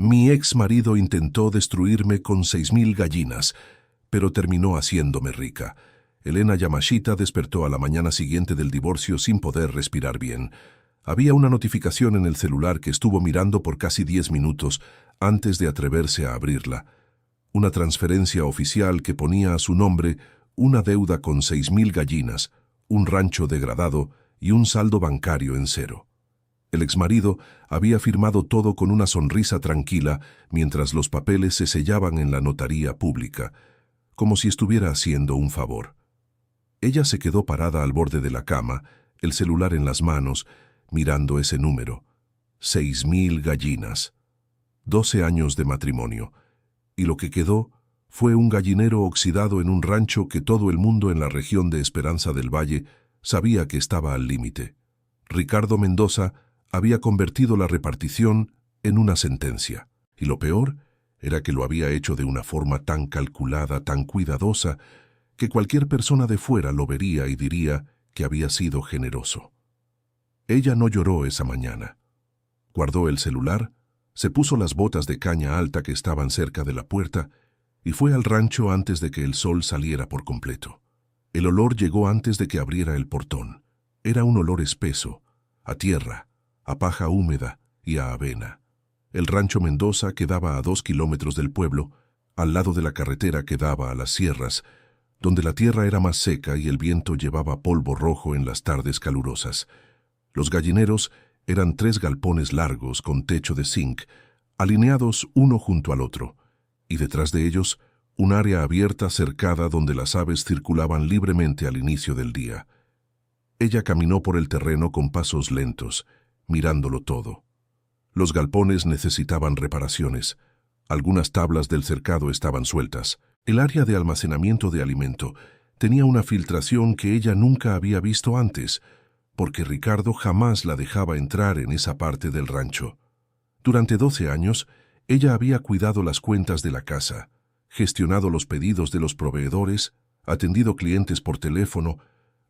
Mi ex marido intentó destruirme con 6,000 gallinas, pero terminó haciéndome rica. Elena Yamashita despertó a la mañana siguiente del divorcio sin poder respirar bien. Había una notificación en el celular que estuvo mirando por casi 10 minutos antes de atreverse a abrirla. Una transferencia oficial que ponía a su nombre una deuda con 6,000 gallinas, un rancho degradado y un saldo bancario en cero. El exmarido había firmado todo con una sonrisa tranquila mientras los papeles se sellaban en la notaría pública, como si estuviera haciendo un favor. Ella se quedó parada al borde de la cama, el celular en las manos, mirando ese número. 6,000 gallinas. 12 años de matrimonio. Y lo que quedó fue un gallinero oxidado en un rancho que todo el mundo en la región de Esperanza del Valle sabía que estaba al límite. Ricardo Mendoza había convertido la repartición en una sentencia. Y lo peor era que lo había hecho de una forma tan calculada, tan cuidadosa, que cualquier persona de fuera lo vería y diría que había sido generoso. Ella no lloró esa mañana. Guardó el celular, se puso las botas de caña alta que estaban cerca de la puerta y fue al rancho antes de que el sol saliera por completo. El olor llegó antes de que abriera el portón. Era un olor espeso, a tierra, a paja húmeda y a avena. El rancho Mendoza quedaba a 2 kilómetros del pueblo, al lado de la carretera que daba a las sierras, donde la tierra era más seca y el viento llevaba polvo rojo en las tardes calurosas. Los gallineros eran 3 galpones largos con techo de zinc, alineados uno junto al otro, y detrás de ellos un área abierta cercada donde las aves circulaban libremente al inicio del día. Ella caminó por el terreno con pasos lentos, mirándolo todo. Los galpones necesitaban reparaciones. Algunas tablas del cercado estaban sueltas. El área de almacenamiento de alimento tenía una filtración que ella nunca había visto antes, porque Ricardo jamás la dejaba entrar en esa parte del rancho. Durante 12 años, ella había cuidado las cuentas de la casa, gestionado los pedidos de los proveedores, atendido clientes por teléfono,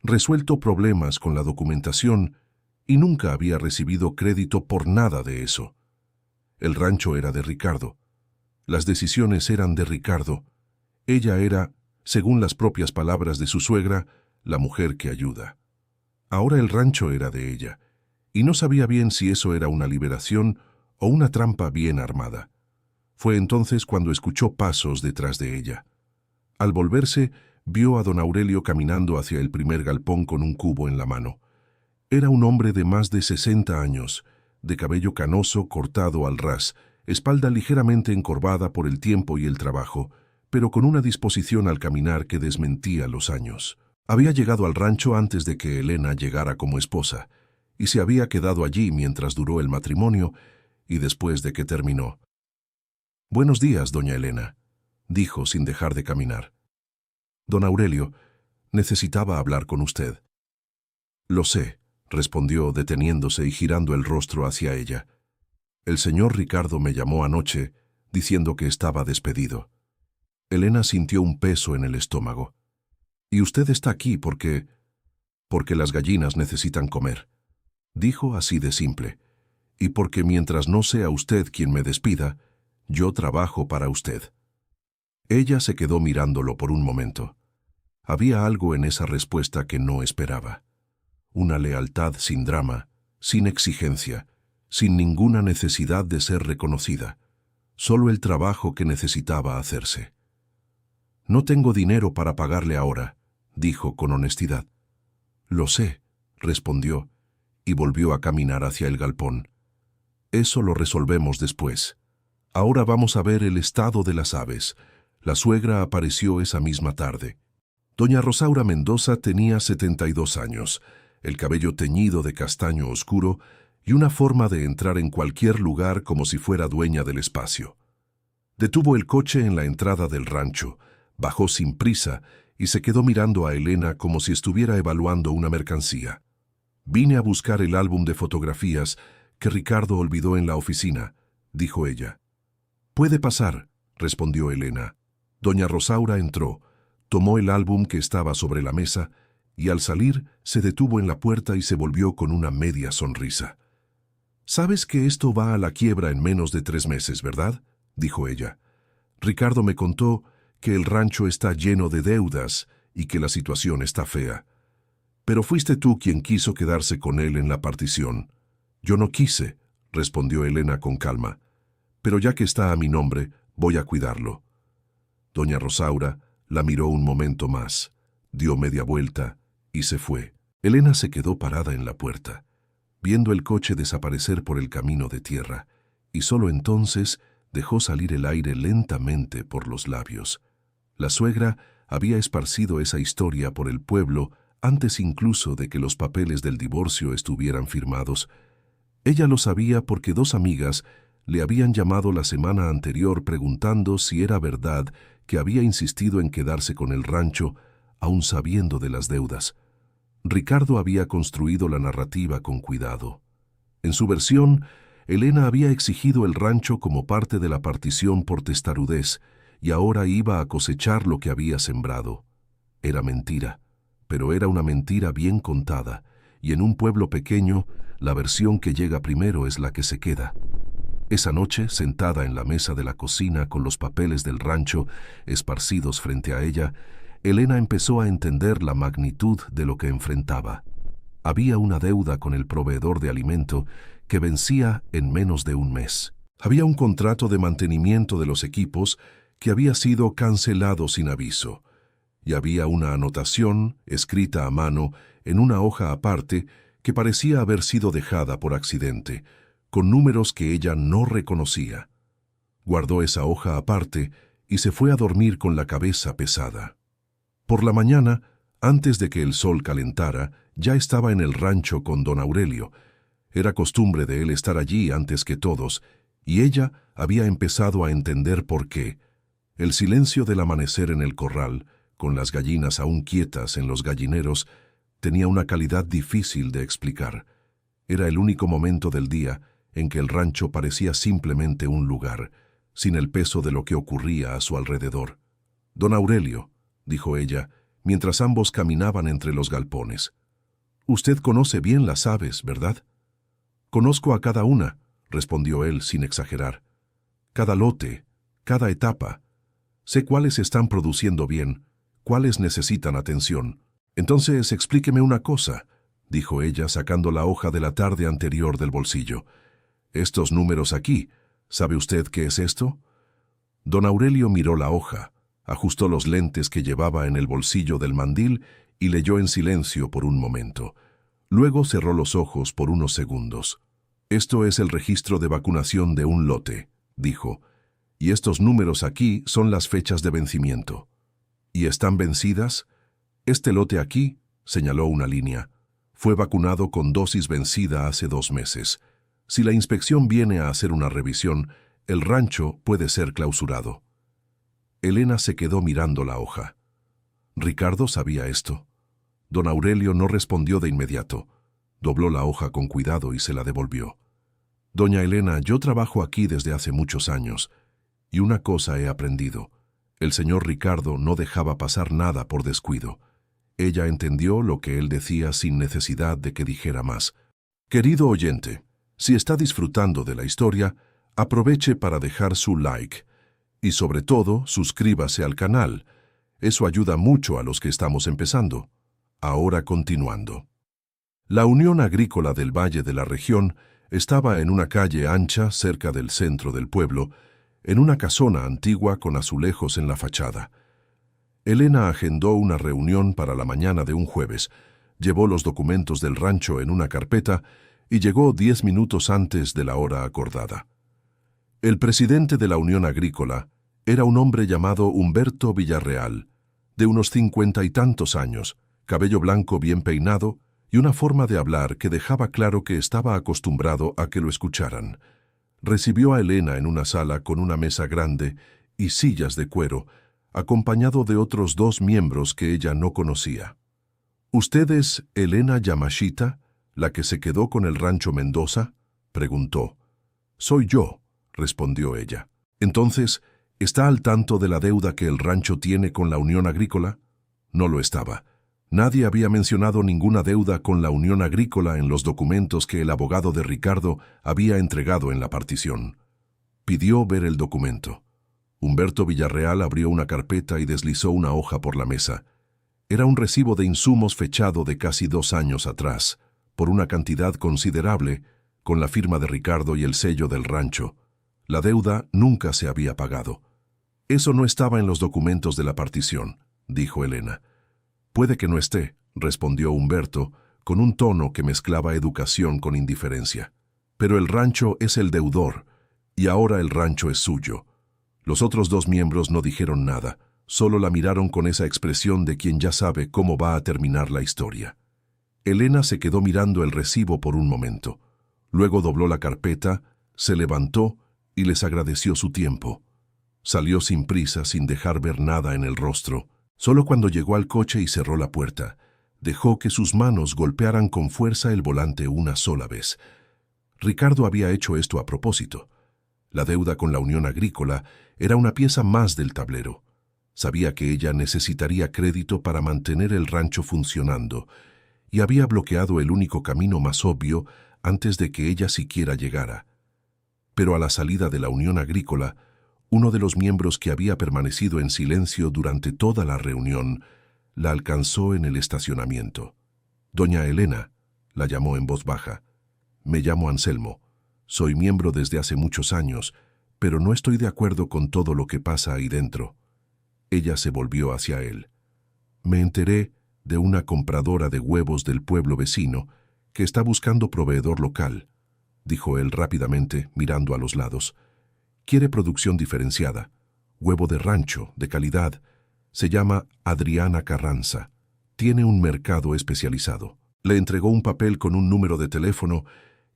resuelto problemas con la documentación y nunca había recibido crédito por nada de eso. El rancho era de Ricardo. Las decisiones eran de Ricardo. Ella era, según las propias palabras de su suegra, la mujer que ayuda. Ahora el rancho era de ella, y no sabía bien si eso era una liberación o una trampa bien armada. Fue entonces cuando escuchó pasos detrás de ella. Al volverse, vio a don Aurelio caminando hacia el primer galpón con un cubo en la mano. Era un hombre de más de 60 años, de cabello canoso cortado al ras, espalda ligeramente encorvada por el tiempo y el trabajo, pero con una disposición al caminar que desmentía los años. Había llegado al rancho antes de que Elena llegara como esposa, y se había quedado allí mientras duró el matrimonio y después de que terminó. «Buenos días, doña Elena», dijo sin dejar de caminar. «Don Aurelio, necesitaba hablar con usted». «Lo sé», respondió deteniéndose y girando el rostro hacia ella. «El señor Ricardo me llamó anoche diciendo que estaba despedido». Elena sintió un peso en el estómago. «Y usted está aquí porque las gallinas necesitan comer», dijo así de simple, «y porque mientras no sea usted quien me despida, yo trabajo para usted». Ella se quedó mirándolo por un momento. Había algo en esa respuesta que no esperaba. Una lealtad sin drama, sin exigencia, sin ninguna necesidad de ser reconocida, solo el trabajo que necesitaba hacerse. «No tengo dinero para pagarle ahora», dijo con honestidad. «Lo sé», respondió, y volvió a caminar hacia el galpón. «Eso lo resolvemos después. Ahora vamos a ver el estado de las aves». La suegra apareció esa misma tarde. Doña Rosaura Mendoza tenía 72 años, el cabello teñido de castaño oscuro y una forma de entrar en cualquier lugar como si fuera dueña del espacio. Detuvo el coche en la entrada del rancho, bajó sin prisa y se quedó mirando a Elena como si estuviera evaluando una mercancía. «Vine a buscar el álbum de fotografías que Ricardo olvidó en la oficina», dijo ella. «Puede pasar», respondió Elena. Doña Rosaura entró, tomó el álbum que estaba sobre la mesa y al salir se detuvo en la puerta y se volvió con una media sonrisa. «Sabes que esto va a la quiebra en menos de 3 meses, ¿verdad?», dijo ella. «Ricardo me contó que el rancho está lleno de deudas y que la situación está fea. Pero fuiste tú quien quiso quedarse con él en la partición». «Yo no quise», respondió Elena con calma. «Pero ya que está a mi nombre, voy a cuidarlo». Doña Rosaura la miró un momento más, dio media vuelta y se fue. Elena se quedó parada en la puerta, viendo el coche desaparecer por el camino de tierra, y solo entonces dejó salir el aire lentamente por los labios. La suegra había esparcido esa historia por el pueblo antes incluso de que los papeles del divorcio estuvieran firmados. Ella lo sabía porque 2 amigas le habían llamado la semana anterior preguntando si era verdad que había insistido en quedarse con el rancho, aun sabiendo de las deudas. Ricardo había construido la narrativa con cuidado. En su versión, Elena había exigido el rancho como parte de la partición por testarudez y ahora iba a cosechar lo que había sembrado. Era mentira, pero era una mentira bien contada, y en un pueblo pequeño, la versión que llega primero es la que se queda. Esa noche, sentada en la mesa de la cocina con los papeles del rancho esparcidos frente a ella, Elena empezó a entender la magnitud de lo que enfrentaba. Había una deuda con el proveedor de alimento que vencía en menos de un mes. Había un contrato de mantenimiento de los equipos que había sido cancelado sin aviso. Y había una anotación, escrita a mano, en una hoja aparte, que parecía haber sido dejada por accidente, con números que ella no reconocía. Guardó esa hoja aparte y se fue a dormir con la cabeza pesada. Por la mañana, antes de que el sol calentara, ya estaba en el rancho con don Aurelio. Era costumbre de él estar allí antes que todos, y ella había empezado a entender por qué. El silencio del amanecer en el corral, con las gallinas aún quietas en los gallineros, tenía una calidad difícil de explicar. Era el único momento del día en que el rancho parecía simplemente un lugar, sin el peso de lo que ocurría a su alrededor. «Don Aurelio», dijo ella, mientras ambos caminaban entre los galpones, «usted conoce bien las aves, ¿verdad?» «Conozco a cada una», respondió él sin exagerar. «Cada lote, cada etapa. Sé cuáles están produciendo bien, cuáles necesitan atención. Entonces explíqueme una cosa», dijo ella sacando la hoja de la tarde anterior del bolsillo. «Estos números aquí, ¿sabe usted qué es esto?» Don Aurelio miró la hoja, ajustó los lentes que llevaba en el bolsillo del mandil y leyó en silencio por un momento. Luego cerró los ojos por unos segundos. «Esto es el registro de vacunación de un lote», dijo, «y estos números aquí son las fechas de vencimiento». «¿Y están vencidas?» «Este lote aquí», señaló una línea, «fue vacunado con dosis vencida hace 2 meses. Si la inspección viene a hacer una revisión, el rancho puede ser clausurado». Elena se quedó mirando la hoja. ¿Ricardo sabía esto? Don Aurelio no respondió de inmediato. Dobló la hoja con cuidado y se la devolvió. «Doña Elena, yo trabajo aquí desde hace muchos años, y una cosa he aprendido. El señor Ricardo no dejaba pasar nada por descuido». Ella entendió lo que él decía sin necesidad de que dijera más. «Querido oyente, si está disfrutando de la historia, aproveche para dejar su like. Y sobre todo, suscríbase al canal. Eso ayuda mucho a los que estamos empezando. Ahora continuando. La Unión Agrícola del Valle de la Región estaba en una calle ancha cerca del centro del pueblo, en una casona antigua con azulejos en la fachada. Elena agendó una reunión para la mañana de un jueves, llevó los documentos del rancho en una carpeta y llegó 10 minutos antes de la hora acordada. El presidente de la Unión Agrícola era un hombre llamado Humberto Villarreal, de unos 50 y tantos años, cabello blanco bien peinado y una forma de hablar que dejaba claro que estaba acostumbrado a que lo escucharan. Recibió a Elena en una sala con una mesa grande y sillas de cuero, acompañado de otros 2 miembros que ella no conocía. «¿Usted es Elena Yamashita, la que se quedó con el rancho Mendoza?», preguntó. «Soy yo», respondió ella. «Entonces, ¿está al tanto de la deuda que el rancho tiene con la Unión Agrícola?». No lo estaba. Nadie había mencionado ninguna deuda con la Unión Agrícola en los documentos que el abogado de Ricardo había entregado en la partición. Pidió ver el documento. Humberto Villarreal abrió una carpeta y deslizó una hoja por la mesa. Era un recibo de insumos fechado de casi 2 años atrás, por una cantidad considerable, con la firma de Ricardo y el sello del rancho. La deuda nunca se había pagado. «Eso no estaba en los documentos de la partición», dijo Elena. «Puede que no esté», respondió Humberto, con un tono que mezclaba educación con indiferencia. «Pero el rancho es el deudor, y ahora el rancho es suyo». Los otros 2 miembros no dijeron nada, solo la miraron con esa expresión de quien ya sabe cómo va a terminar la historia. Elena se quedó mirando el recibo por un momento. Luego dobló la carpeta, se levantó y les agradeció su tiempo. Salió sin prisa, sin dejar ver nada en el rostro. Solo cuando llegó al coche y cerró la puerta, dejó que sus manos golpearan con fuerza el volante una sola vez. Ricardo había hecho esto a propósito. La deuda con la Unión Agrícola era una pieza más del tablero. Sabía que ella necesitaría crédito para mantener el rancho funcionando, y había bloqueado el único camino más obvio antes de que ella siquiera llegara. Pero a la salida de la Unión Agrícola, uno de los miembros que había permanecido en silencio durante toda la reunión la alcanzó en el estacionamiento. «Doña Elena», la llamó en voz baja, «me llamo Anselmo. Soy miembro desde hace muchos años, pero no estoy de acuerdo con todo lo que pasa ahí dentro». Ella se volvió hacia él. «Me enteré de una compradora de huevos del pueblo vecino que está buscando proveedor local», dijo él rápidamente, mirando a los lados. «Quiere producción diferenciada, huevo de rancho, de calidad. Se llama Adriana Carranza. Tiene un mercado especializado». Le entregó un papel con un número de teléfono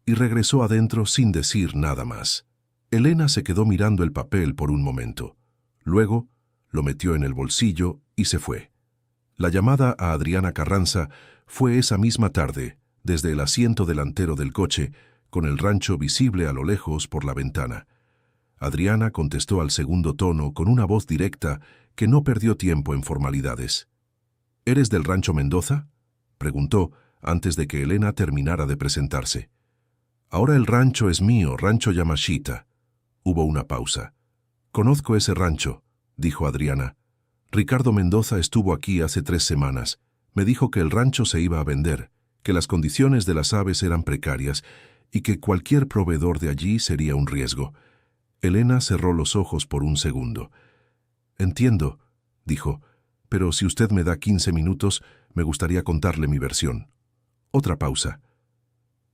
y regresó adentro sin decir nada más. Elena se quedó mirando el papel por un momento. Luego lo metió en el bolsillo y se fue. La llamada a Adriana Carranza fue esa misma tarde, desde el asiento delantero del coche, con el rancho visible a lo lejos por la ventana. Adriana contestó al segundo tono con una voz directa que no perdió tiempo en formalidades. «¿Eres del rancho Mendoza?», preguntó antes de que Elena terminara de presentarse. «Ahora el rancho es mío, Rancho Yamashita». Hubo una pausa. «Conozco ese rancho», dijo Adriana. «Ricardo Mendoza estuvo aquí hace 3 semanas. Me dijo que el rancho se iba a vender, que las condiciones de las aves eran precarias y que cualquier proveedor de allí sería un riesgo». Elena cerró los ojos por un segundo. «Entiendo», dijo, «pero si usted me da 15 minutos, me gustaría contarle mi versión». Otra pausa.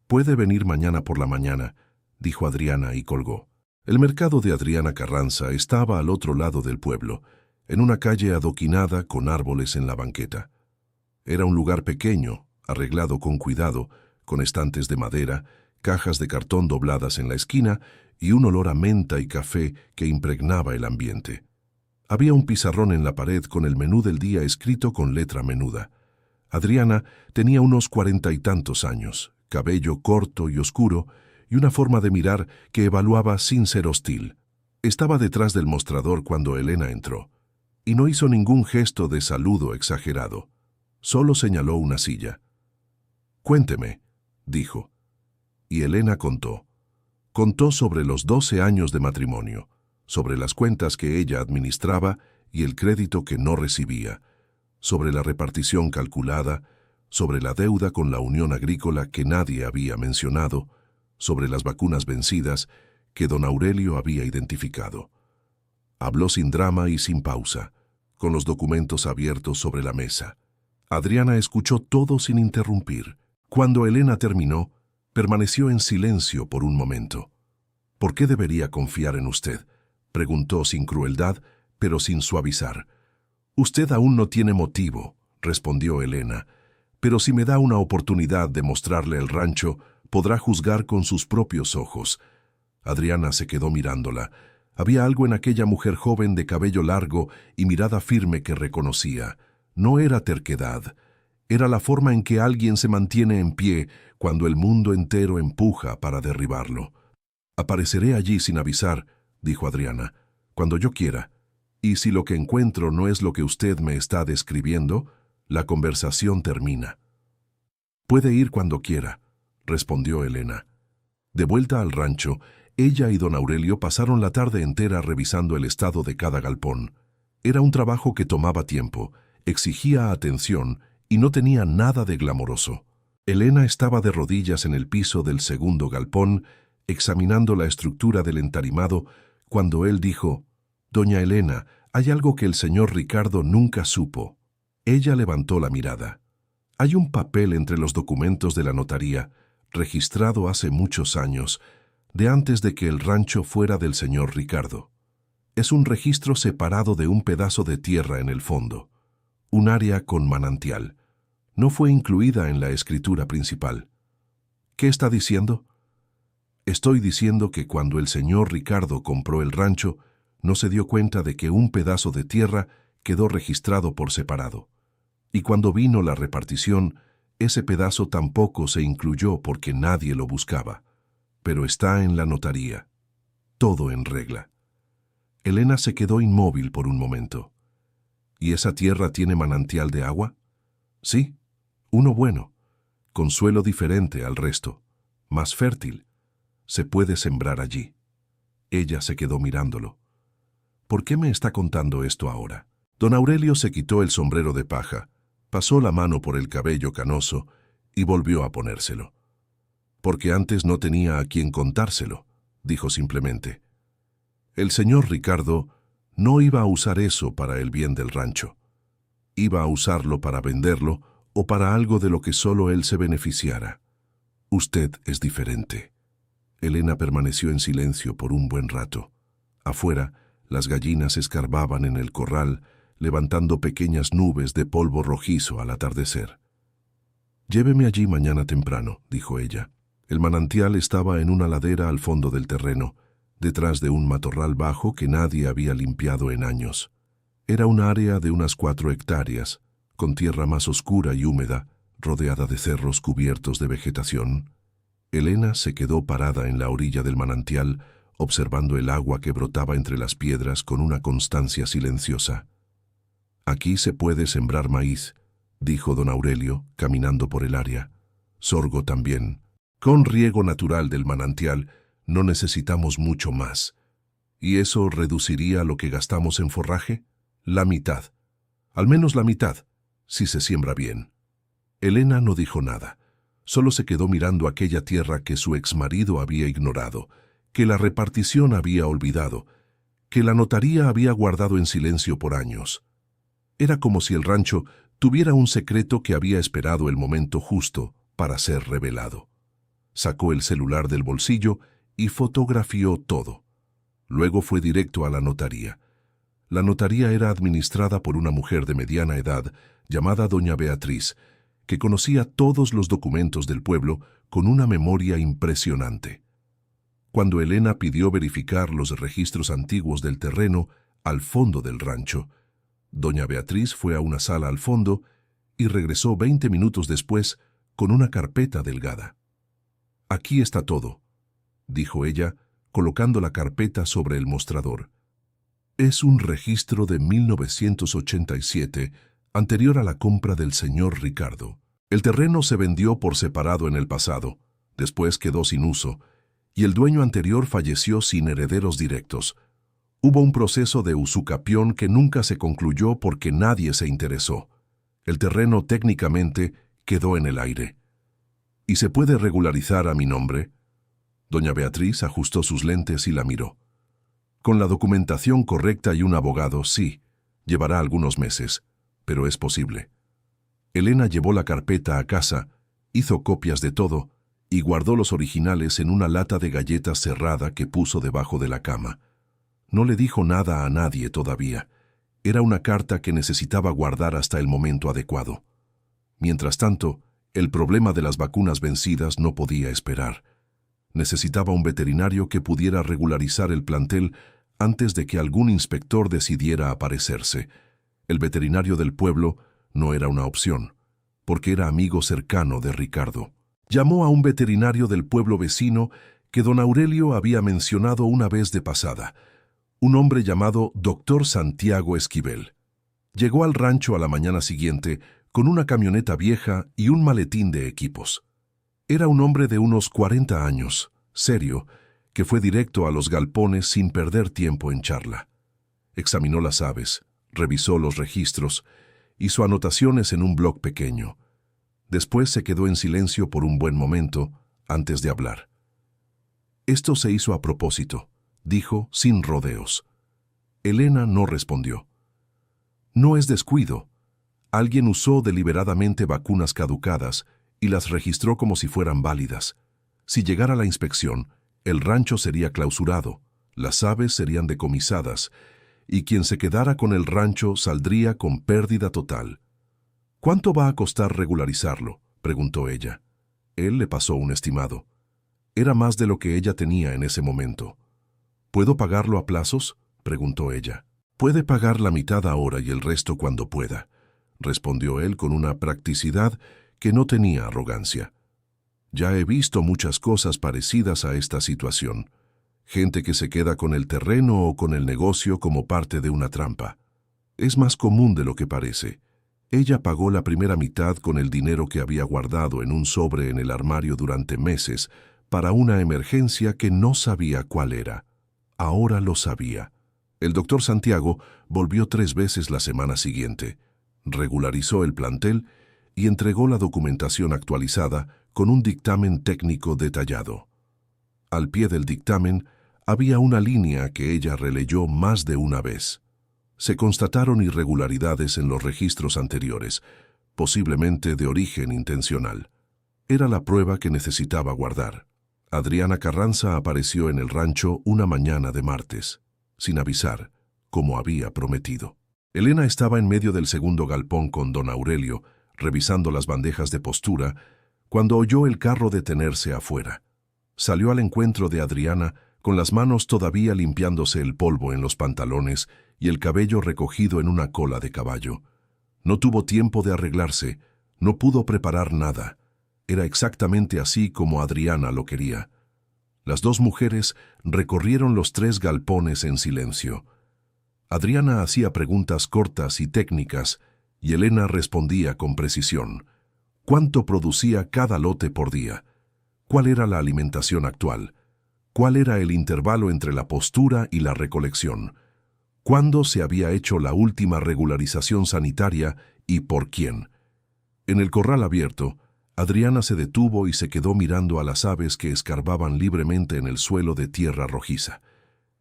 «Puede venir mañana por la mañana», dijo Adriana y colgó. El mercado de Adriana Carranza estaba al otro lado del pueblo, en una calle adoquinada con árboles en la banqueta. Era un lugar pequeño, arreglado con cuidado, con estantes de madera, cajas de cartón dobladas en la esquina y un olor a menta y café que impregnaba el ambiente. Había un pizarrón en la pared con el menú del día escrito con letra menuda. Adriana tenía unos 40 y tantos años, cabello corto y oscuro, y una forma de mirar que evaluaba sin ser hostil. Estaba detrás del mostrador cuando Elena entró, y no hizo ningún gesto de saludo exagerado. Solo señaló una silla. «Cuénteme», dijo. Y Elena contó. Contó sobre los 12 años de matrimonio, sobre las cuentas que ella administraba y el crédito que no recibía, sobre la repartición calculada, sobre la deuda con la Unión Agrícola que nadie había mencionado, sobre las vacunas vencidas que don Aurelio había identificado. Habló sin drama y sin pausa, con los documentos abiertos sobre la mesa. Adriana escuchó todo sin interrumpir. Cuando Elena terminó, permaneció en silencio por un momento. «¿Por qué debería confiar en usted?», preguntó sin crueldad, pero sin suavizar. «Usted aún no tiene motivo», respondió Elena, «pero si me da una oportunidad de mostrarle el rancho, podrá juzgar con sus propios ojos». Adriana se quedó mirándola. Había algo en aquella mujer joven de cabello largo y mirada firme que reconocía. No era terquedad. Era la forma en que alguien se mantiene en pie cuando el mundo entero empuja para derribarlo. «Apareceré allí sin avisar», dijo Adriana, «cuando yo quiera. Y si lo que encuentro no es lo que usted me está describiendo, La conversación termina. «Puede ir cuando quiera», respondió Elena. De vuelta al rancho, ella y don Aurelio pasaron la tarde entera revisando el estado de cada galpón. Era un trabajo que tomaba tiempo, exigía atención y no tenía nada de glamoroso. Elena estaba de rodillas en el piso del segundo galpón, examinando la estructura del entarimado, cuando él dijo: «Doña Elena, hay algo que el señor Ricardo nunca supo». Ella levantó la mirada. «Hay un papel entre los documentos de la notaría, registrado hace muchos años, de antes de que el rancho fuera del señor Ricardo. Es un registro separado de un pedazo de tierra en el fondo, un área con manantial. No fue incluida en la escritura principal». «¿Qué está diciendo?» «Estoy diciendo que cuando el señor Ricardo compró el rancho, no se dio cuenta de que un pedazo de tierra quedó registrado por separado. Y cuando vino la repartición, ese pedazo tampoco se incluyó porque nadie lo buscaba. Pero está en la notaría. Todo en regla». Elena se quedó inmóvil por un momento. «¿Y esa tierra tiene manantial de agua?» «Sí, uno bueno, con suelo diferente al resto, más fértil. Se puede sembrar allí». Ella se quedó mirándolo. «¿Por qué me está contando esto ahora?» Don Aurelio se quitó el sombrero de paja, pasó la mano por el cabello canoso y volvió a ponérselo. «Porque antes no tenía a quien contárselo», dijo simplemente. «El señor Ricardo no iba a usar eso para el bien del rancho. Iba a usarlo para venderlo o para algo de lo que solo él se beneficiara. Usted es diferente». Elena permaneció en silencio por un buen rato. Afuera, las gallinas escarbaban en el corral, levantando pequeñas nubes de polvo rojizo al atardecer. «Lléveme allí mañana temprano», dijo ella. El manantial estaba en una ladera al fondo del terreno, detrás de un matorral bajo que nadie había limpiado en años. Era un área de unas 4 hectáreas, con tierra más oscura y húmeda, rodeada de cerros cubiertos de vegetación. Elena se quedó parada en la orilla del manantial, observando el agua que brotaba entre las piedras con una constancia silenciosa. «Aquí se puede sembrar maíz», dijo don Aurelio, caminando por el área. «Sorgo también. Con riego natural del manantial no necesitamos mucho más. ¿Y eso reduciría lo que gastamos en forraje? La mitad. Al menos la mitad, si se siembra bien». Elena no dijo nada. Solo se quedó mirando aquella tierra que su exmarido había ignorado, que la repartición había olvidado, que la notaría había guardado en silencio por años. Era como si el rancho tuviera un secreto que había esperado el momento justo para ser revelado. Sacó el celular del bolsillo y fotografió todo. Luego fue directo a la notaría. La notaría era administrada por una mujer de mediana edad llamada doña Beatriz, que conocía todos los documentos del pueblo con una memoria impresionante. Cuando Elena pidió verificar los registros antiguos del terreno al fondo del rancho, doña Beatriz fue a una sala al fondo y regresó 20 minutos después con una carpeta delgada. «Aquí está todo», dijo ella, colocando la carpeta sobre el mostrador. «Es un registro de 1987, anterior a la compra del señor Ricardo. El terreno se vendió por separado en el pasado, después quedó sin uso, y el dueño anterior falleció sin herederos directos. Hubo un proceso de usucapión que nunca se concluyó porque nadie se interesó. El terreno técnicamente quedó en el aire. ¿Y se puede regularizar a mi nombre?» Doña Beatriz ajustó sus lentes y la miró. «Con la documentación correcta y un abogado, sí. Llevará algunos meses, pero es posible». Elena llevó la carpeta a casa, hizo copias de todo y guardó los originales en una lata de galletas cerrada que puso debajo de la cama. No le dijo nada a nadie todavía. Era una carta que necesitaba guardar hasta el momento adecuado. Mientras tanto, el problema de las vacunas vencidas no podía esperar. Necesitaba un veterinario que pudiera regularizar el plantel antes de que algún inspector decidiera aparecerse. El veterinario del pueblo no era una opción, porque era amigo cercano de Ricardo. Llamó a un veterinario del pueblo vecino que don Aurelio había mencionado una vez de pasada, un hombre llamado Dr. Santiago Esquivel. Llegó al rancho a la mañana siguiente con una camioneta vieja y un maletín de equipos. Era un hombre de unos 40 años, serio, que fue directo a los galpones sin perder tiempo en charla. Examinó las aves, revisó los registros, hizo anotaciones en un bloc pequeño. Después se quedó en silencio por un buen momento antes de hablar. Esto se hizo a propósito, dijo sin rodeos. Elena no respondió. No es descuido. Alguien usó deliberadamente vacunas caducadas y las registró como si fueran válidas. Si llegara la inspección, el rancho sería clausurado, las aves serían decomisadas y quien se quedara con el rancho saldría con pérdida total. ¿Cuánto va a costar regularizarlo?, preguntó ella. Él le pasó un estimado. Era más de lo que ella tenía en ese momento. ¿Puedo pagarlo a plazos?, preguntó ella. Puede pagar la mitad ahora y el resto cuando pueda, respondió él con una practicidad que no tenía arrogancia. Ya he visto muchas cosas parecidas a esta situación. Gente que se queda con el terreno o con el negocio como parte de una trampa. Es más común de lo que parece. Ella pagó la primera mitad con el dinero que había guardado en un sobre en el armario durante meses para una emergencia que no sabía cuál era. Ahora lo sabía. El doctor Santiago volvió 3 veces la semana siguiente, regularizó el plantel y entregó la documentación actualizada con un dictamen técnico detallado. Al pie del dictamen había una línea que ella releyó más de una vez. Se constataron irregularidades en los registros anteriores, posiblemente de origen intencional. Era la prueba que necesitaba guardar. Adriana Carranza apareció en el rancho una mañana de martes, sin avisar, como había prometido. Elena estaba en medio del segundo galpón con don Aurelio, revisando las bandejas de postura, cuando oyó el carro detenerse afuera. Salió al encuentro de Adriana, con las manos todavía limpiándose el polvo en los pantalones y el cabello recogido en una cola de caballo. No tuvo tiempo de arreglarse, no pudo preparar nada. Era exactamente así como Adriana lo quería. Las dos mujeres recorrieron los 3 galpones en silencio. Adriana hacía preguntas cortas y técnicas, y Elena respondía con precisión. ¿Cuánto producía cada lote por día? ¿Cuál era la alimentación actual? ¿Cuál era el intervalo entre la postura y la recolección? ¿Cuándo se había hecho la última regularización sanitaria y por quién? En el corral abierto, Adriana se detuvo y se quedó mirando a las aves que escarbaban libremente en el suelo de tierra rojiza.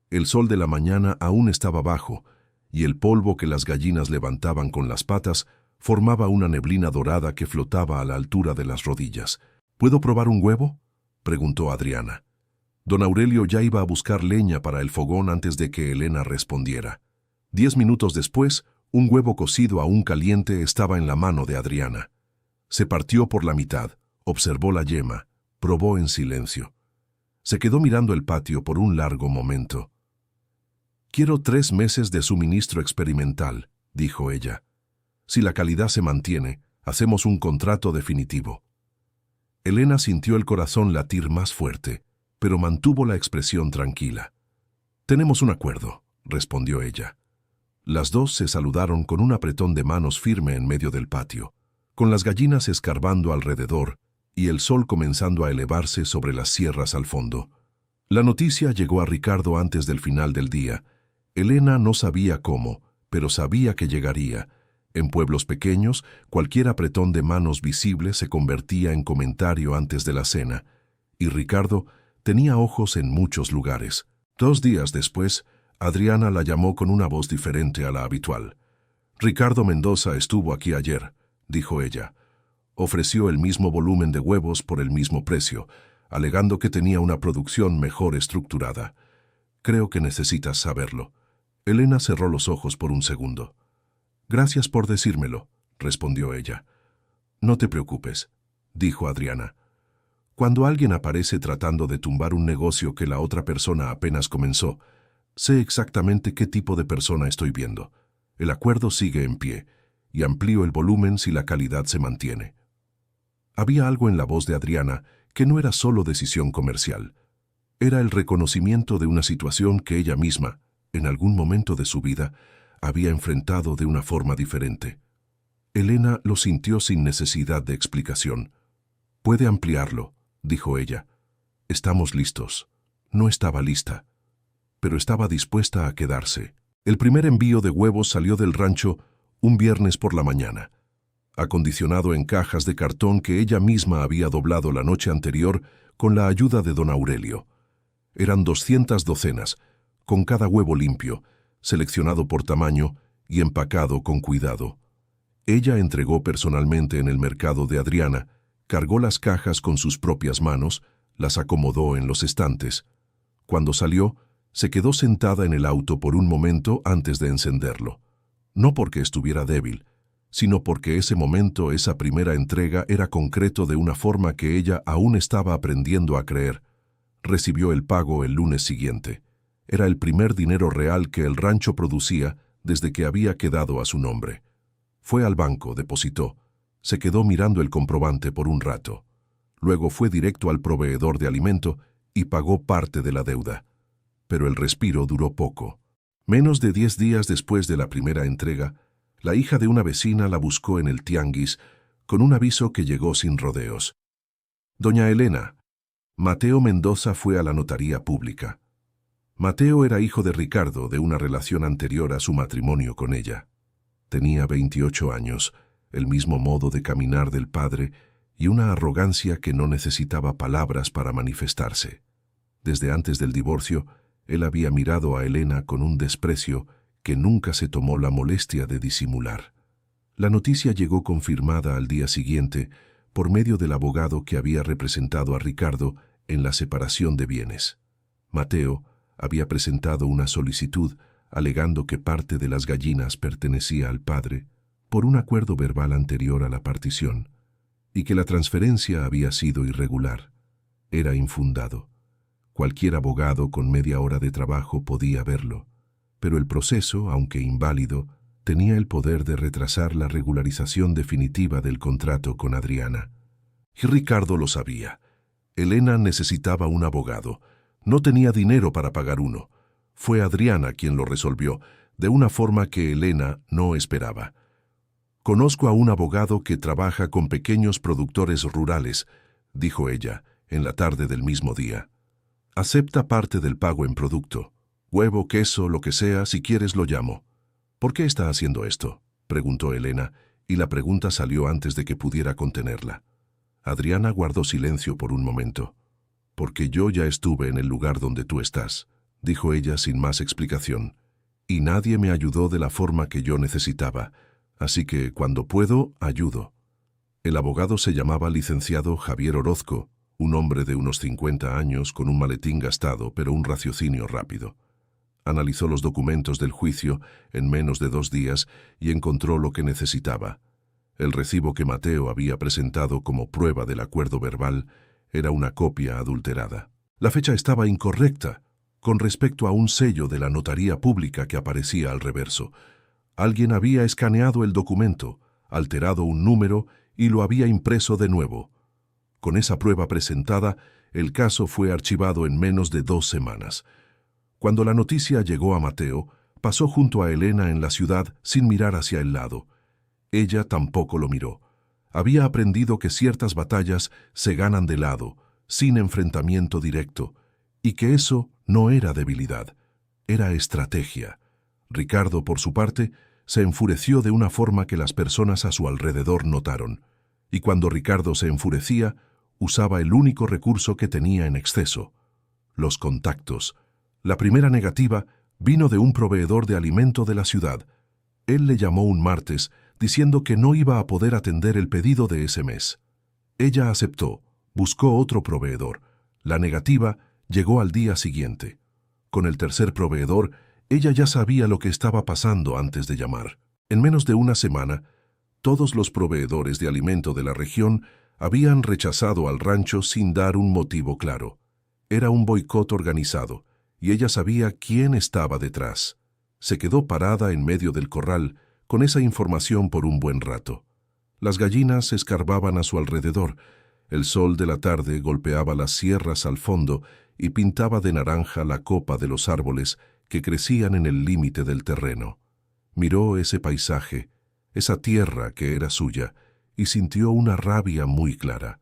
El sol de la mañana aún estaba bajo, y el polvo que las gallinas levantaban con las patas formaba una neblina dorada que flotaba a la altura de las rodillas. ¿Puedo probar un huevo?, preguntó Adriana. Don Aurelio ya iba a buscar leña para el fogón antes de que Elena respondiera. 10 minutos después, un huevo cocido aún caliente estaba en la mano de Adriana. Se partió por la mitad, observó la yema, probó en silencio. Se quedó mirando el patio por un largo momento. «Quiero 3 meses de suministro experimental», dijo ella. «Si la calidad se mantiene, hacemos un contrato definitivo». Elena sintió el corazón latir más fuerte, pero mantuvo la expresión tranquila. «Tenemos un acuerdo», respondió ella. Las dos se saludaron con un apretón de manos firme en medio del patio, con las gallinas escarbando alrededor y el sol comenzando a elevarse sobre las sierras al fondo. La noticia llegó a Ricardo antes del final del día. Elena no sabía cómo, pero sabía que llegaría. En pueblos pequeños, cualquier apretón de manos visible se convertía en comentario antes de la cena, y Ricardo tenía ojos en muchos lugares. 2 días después, Adriana la llamó con una voz diferente a la habitual. «Ricardo Mendoza estuvo aquí ayer», dijo ella. «Ofreció el mismo volumen de huevos por el mismo precio, alegando que tenía una producción mejor estructurada. Creo que necesitas saberlo». Elena cerró los ojos por un segundo. «Gracias por decírmelo», respondió ella. «No te preocupes», dijo Adriana. «Cuando alguien aparece tratando de tumbar un negocio que la otra persona apenas comenzó, sé exactamente qué tipo de persona estoy viendo. El acuerdo sigue en pie, y amplío el volumen si la calidad se mantiene». Había algo en la voz de Adriana que no era solo decisión comercial. Era el reconocimiento de una situación que ella misma, en algún momento de su vida, había enfrentado de una forma diferente. Elena lo sintió sin necesidad de explicación. «Puede ampliarlo», dijo ella. «Estamos listos». No estaba lista, pero estaba dispuesta a quedarse. El primer envío de huevos salió del rancho un viernes por la mañana, acondicionado en cajas de cartón que ella misma había doblado la noche anterior con la ayuda de don Aurelio. Eran 200 docenas, con cada huevo limpio, seleccionado por tamaño y empacado con cuidado. Ella entregó personalmente en el mercado de Adriana, cargó las cajas con sus propias manos, las acomodó en los estantes. Cuando salió, se quedó sentada en el auto por un momento antes de encenderlo. No porque estuviera débil, sino porque ese momento, esa primera entrega, era concreto de una forma que ella aún estaba aprendiendo a creer. Recibió el pago el lunes siguiente. Era el primer dinero real que el rancho producía desde que había quedado a su nombre. Fue al banco, depositó. Se quedó mirando el comprobante por un rato. Luego fue directo al proveedor de alimento y pagó parte de la deuda. Pero el respiro duró poco. Menos de 10 días después de la primera entrega, la hija de una vecina la buscó en el tianguis con un aviso que llegó sin rodeos. «Doña Elena, Mateo Mendoza fue a la notaría pública». Mateo era hijo de Ricardo, de una relación anterior a su matrimonio con ella. Tenía 28 años, el mismo modo de caminar del padre y una arrogancia que no necesitaba palabras para manifestarse. Desde antes del divorcio, él había mirado a Elena con un desprecio que nunca se tomó la molestia de disimular. La noticia llegó confirmada al día siguiente por medio del abogado que había representado a Ricardo en la separación de bienes. Mateo había presentado una solicitud alegando que parte de las gallinas pertenecía al padre por un acuerdo verbal anterior a la partición y que la transferencia había sido irregular. Era infundado. Cualquier abogado con media hora de trabajo podía verlo, pero el proceso, aunque inválido, tenía el poder de retrasar la regularización definitiva del contrato con Adriana. Y Ricardo lo sabía. Elena necesitaba un abogado. No tenía dinero para pagar uno. Fue Adriana quien lo resolvió, de una forma que Elena no esperaba. «Conozco a un abogado que trabaja con pequeños productores rurales», dijo ella, en la tarde del mismo día. «Acepta parte del pago en producto. Huevo, queso, lo que sea, si quieres lo llamo». «¿Por qué está haciendo esto?», preguntó Elena, y la pregunta salió antes de que pudiera contenerla. Adriana guardó silencio por un momento. «Porque yo ya estuve en el lugar donde tú estás», dijo ella sin más explicación, «y nadie me ayudó de la forma que yo necesitaba, así que cuando puedo, ayudo». El abogado se llamaba licenciado Javier Orozco, un hombre de unos 50 años con un maletín gastado pero un raciocinio rápido. Analizó los documentos del juicio en menos de 2 días y encontró lo que necesitaba. El recibo que Mateo había presentado como prueba del acuerdo verbal era una copia adulterada. La fecha estaba incorrecta con respecto a un sello de la notaría pública que aparecía al reverso. Alguien había escaneado el documento, alterado un número y lo había impreso de nuevo. Con esa prueba presentada, el caso fue archivado en menos de 2 semanas. Cuando la noticia llegó a Mateo, pasó junto a Elena en la ciudad sin mirar hacia el lado. Ella tampoco lo miró. Había aprendido que ciertas batallas se ganan de lado, sin enfrentamiento directo, y que eso no era debilidad, era estrategia. Ricardo, por su parte, se enfureció de una forma que las personas a su alrededor notaron, y cuando Ricardo se enfurecía, usaba el único recurso que tenía en exceso: los contactos. La primera negativa vino de un proveedor de alimento de la ciudad. Él le llamó un martes, diciendo que no iba a poder atender el pedido de ese mes. Ella aceptó, buscó otro proveedor. La negativa llegó al día siguiente. Con el tercer proveedor, ella ya sabía lo que estaba pasando antes de llamar. En menos de una semana, todos los proveedores de alimento de la región habían rechazado al rancho sin dar un motivo claro. Era un boicot organizado, y ella sabía quién estaba detrás. Se quedó parada en medio del corral con esa información por un buen rato. Las gallinas escarbaban a su alrededor. El sol de la tarde golpeaba las sierras al fondo y pintaba de naranja la copa de los árboles que crecían en el límite del terreno. Miró ese paisaje, esa tierra que era suya, y sintió una rabia muy clara.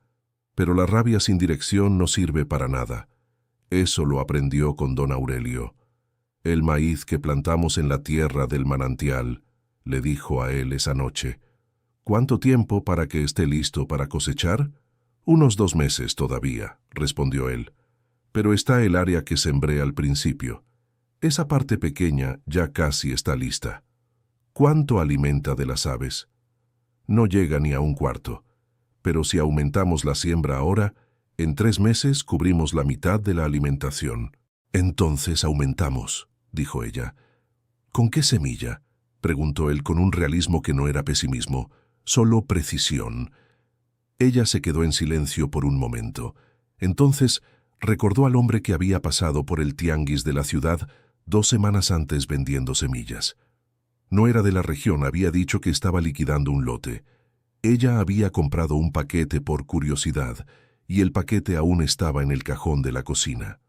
Pero la rabia sin dirección no sirve para nada. Eso lo aprendió con don Aurelio. El maíz que plantamos en la tierra del manantial, le dijo a él esa noche. ¿Cuánto tiempo para que esté listo para cosechar? Unos 2 meses todavía, respondió él. Pero está el área que sembré al principio. Esa parte pequeña ya casi está lista. ¿Cuánto alimenta de las aves? No llega ni a 1/4. Pero si aumentamos la siembra ahora, en 3 meses cubrimos la mitad de la alimentación. Entonces aumentamos, dijo ella. ¿Con qué semilla? Preguntó él con un realismo que no era pesimismo, solo precisión. Ella se quedó en silencio por un momento. Entonces recordó al hombre que había pasado por el tianguis de la ciudad 2 semanas antes vendiendo semillas. No era de la región, había dicho que estaba liquidando un lote. Ella había comprado un paquete por curiosidad, y el paquete aún estaba en el cajón de la cocina.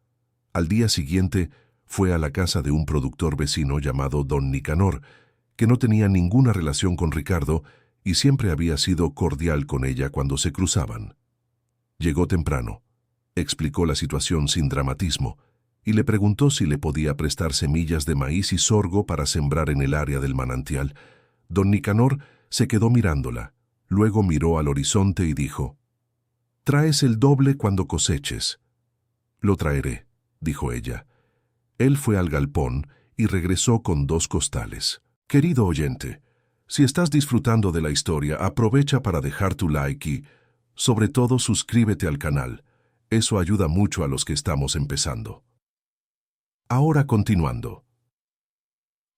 Al día siguiente fue a la casa de un productor vecino llamado don Nicanor, que no tenía ninguna relación con Ricardo y siempre había sido cordial con ella cuando se cruzaban. Llegó temprano, explicó la situación sin dramatismo, y le preguntó si le podía prestar semillas de maíz y sorgo para sembrar en el área del manantial. Don Nicanor se quedó mirándola, luego miró al horizonte y dijo, «Traes el doble cuando coseches». «Lo traeré», dijo ella. Él fue al galpón y regresó con 2 costales. Querido oyente, si estás disfrutando de la historia, aprovecha para dejar tu like y, sobre todo, suscríbete al canal. Eso ayuda mucho a los que estamos empezando. Ahora continuando.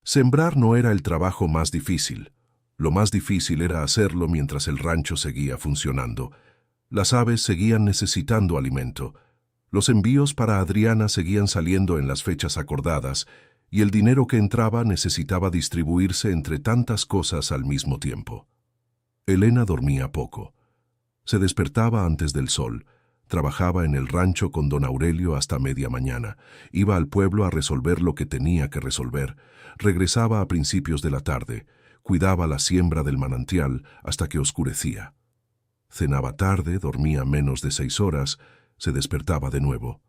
Sembrar no era el trabajo más difícil. Lo más difícil era hacerlo mientras el rancho seguía funcionando. Las aves seguían necesitando alimento. Los envíos para Adriana seguían saliendo en las fechas acordadas, y el dinero que entraba necesitaba distribuirse entre tantas cosas al mismo tiempo. Elena dormía poco. Se despertaba antes del sol, trabajaba en el rancho con don Aurelio hasta media mañana, iba al pueblo a resolver lo que tenía que resolver, regresaba a principios de la tarde, cuidaba la siembra del manantial hasta que oscurecía. Cenaba tarde, dormía menos de 6 horas, se despertaba de nuevo.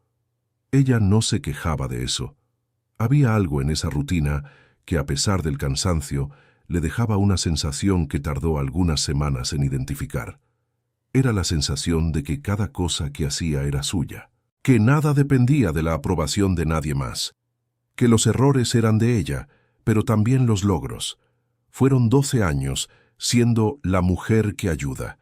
Ella no se quejaba de eso. Había algo en esa rutina que, a pesar del cansancio, le dejaba una sensación que tardó algunas semanas en identificar. Era la sensación de que cada cosa que hacía era suya, que nada dependía de la aprobación de nadie más, que los errores eran de ella, pero también los logros. Fueron 12 años siendo la mujer que ayuda.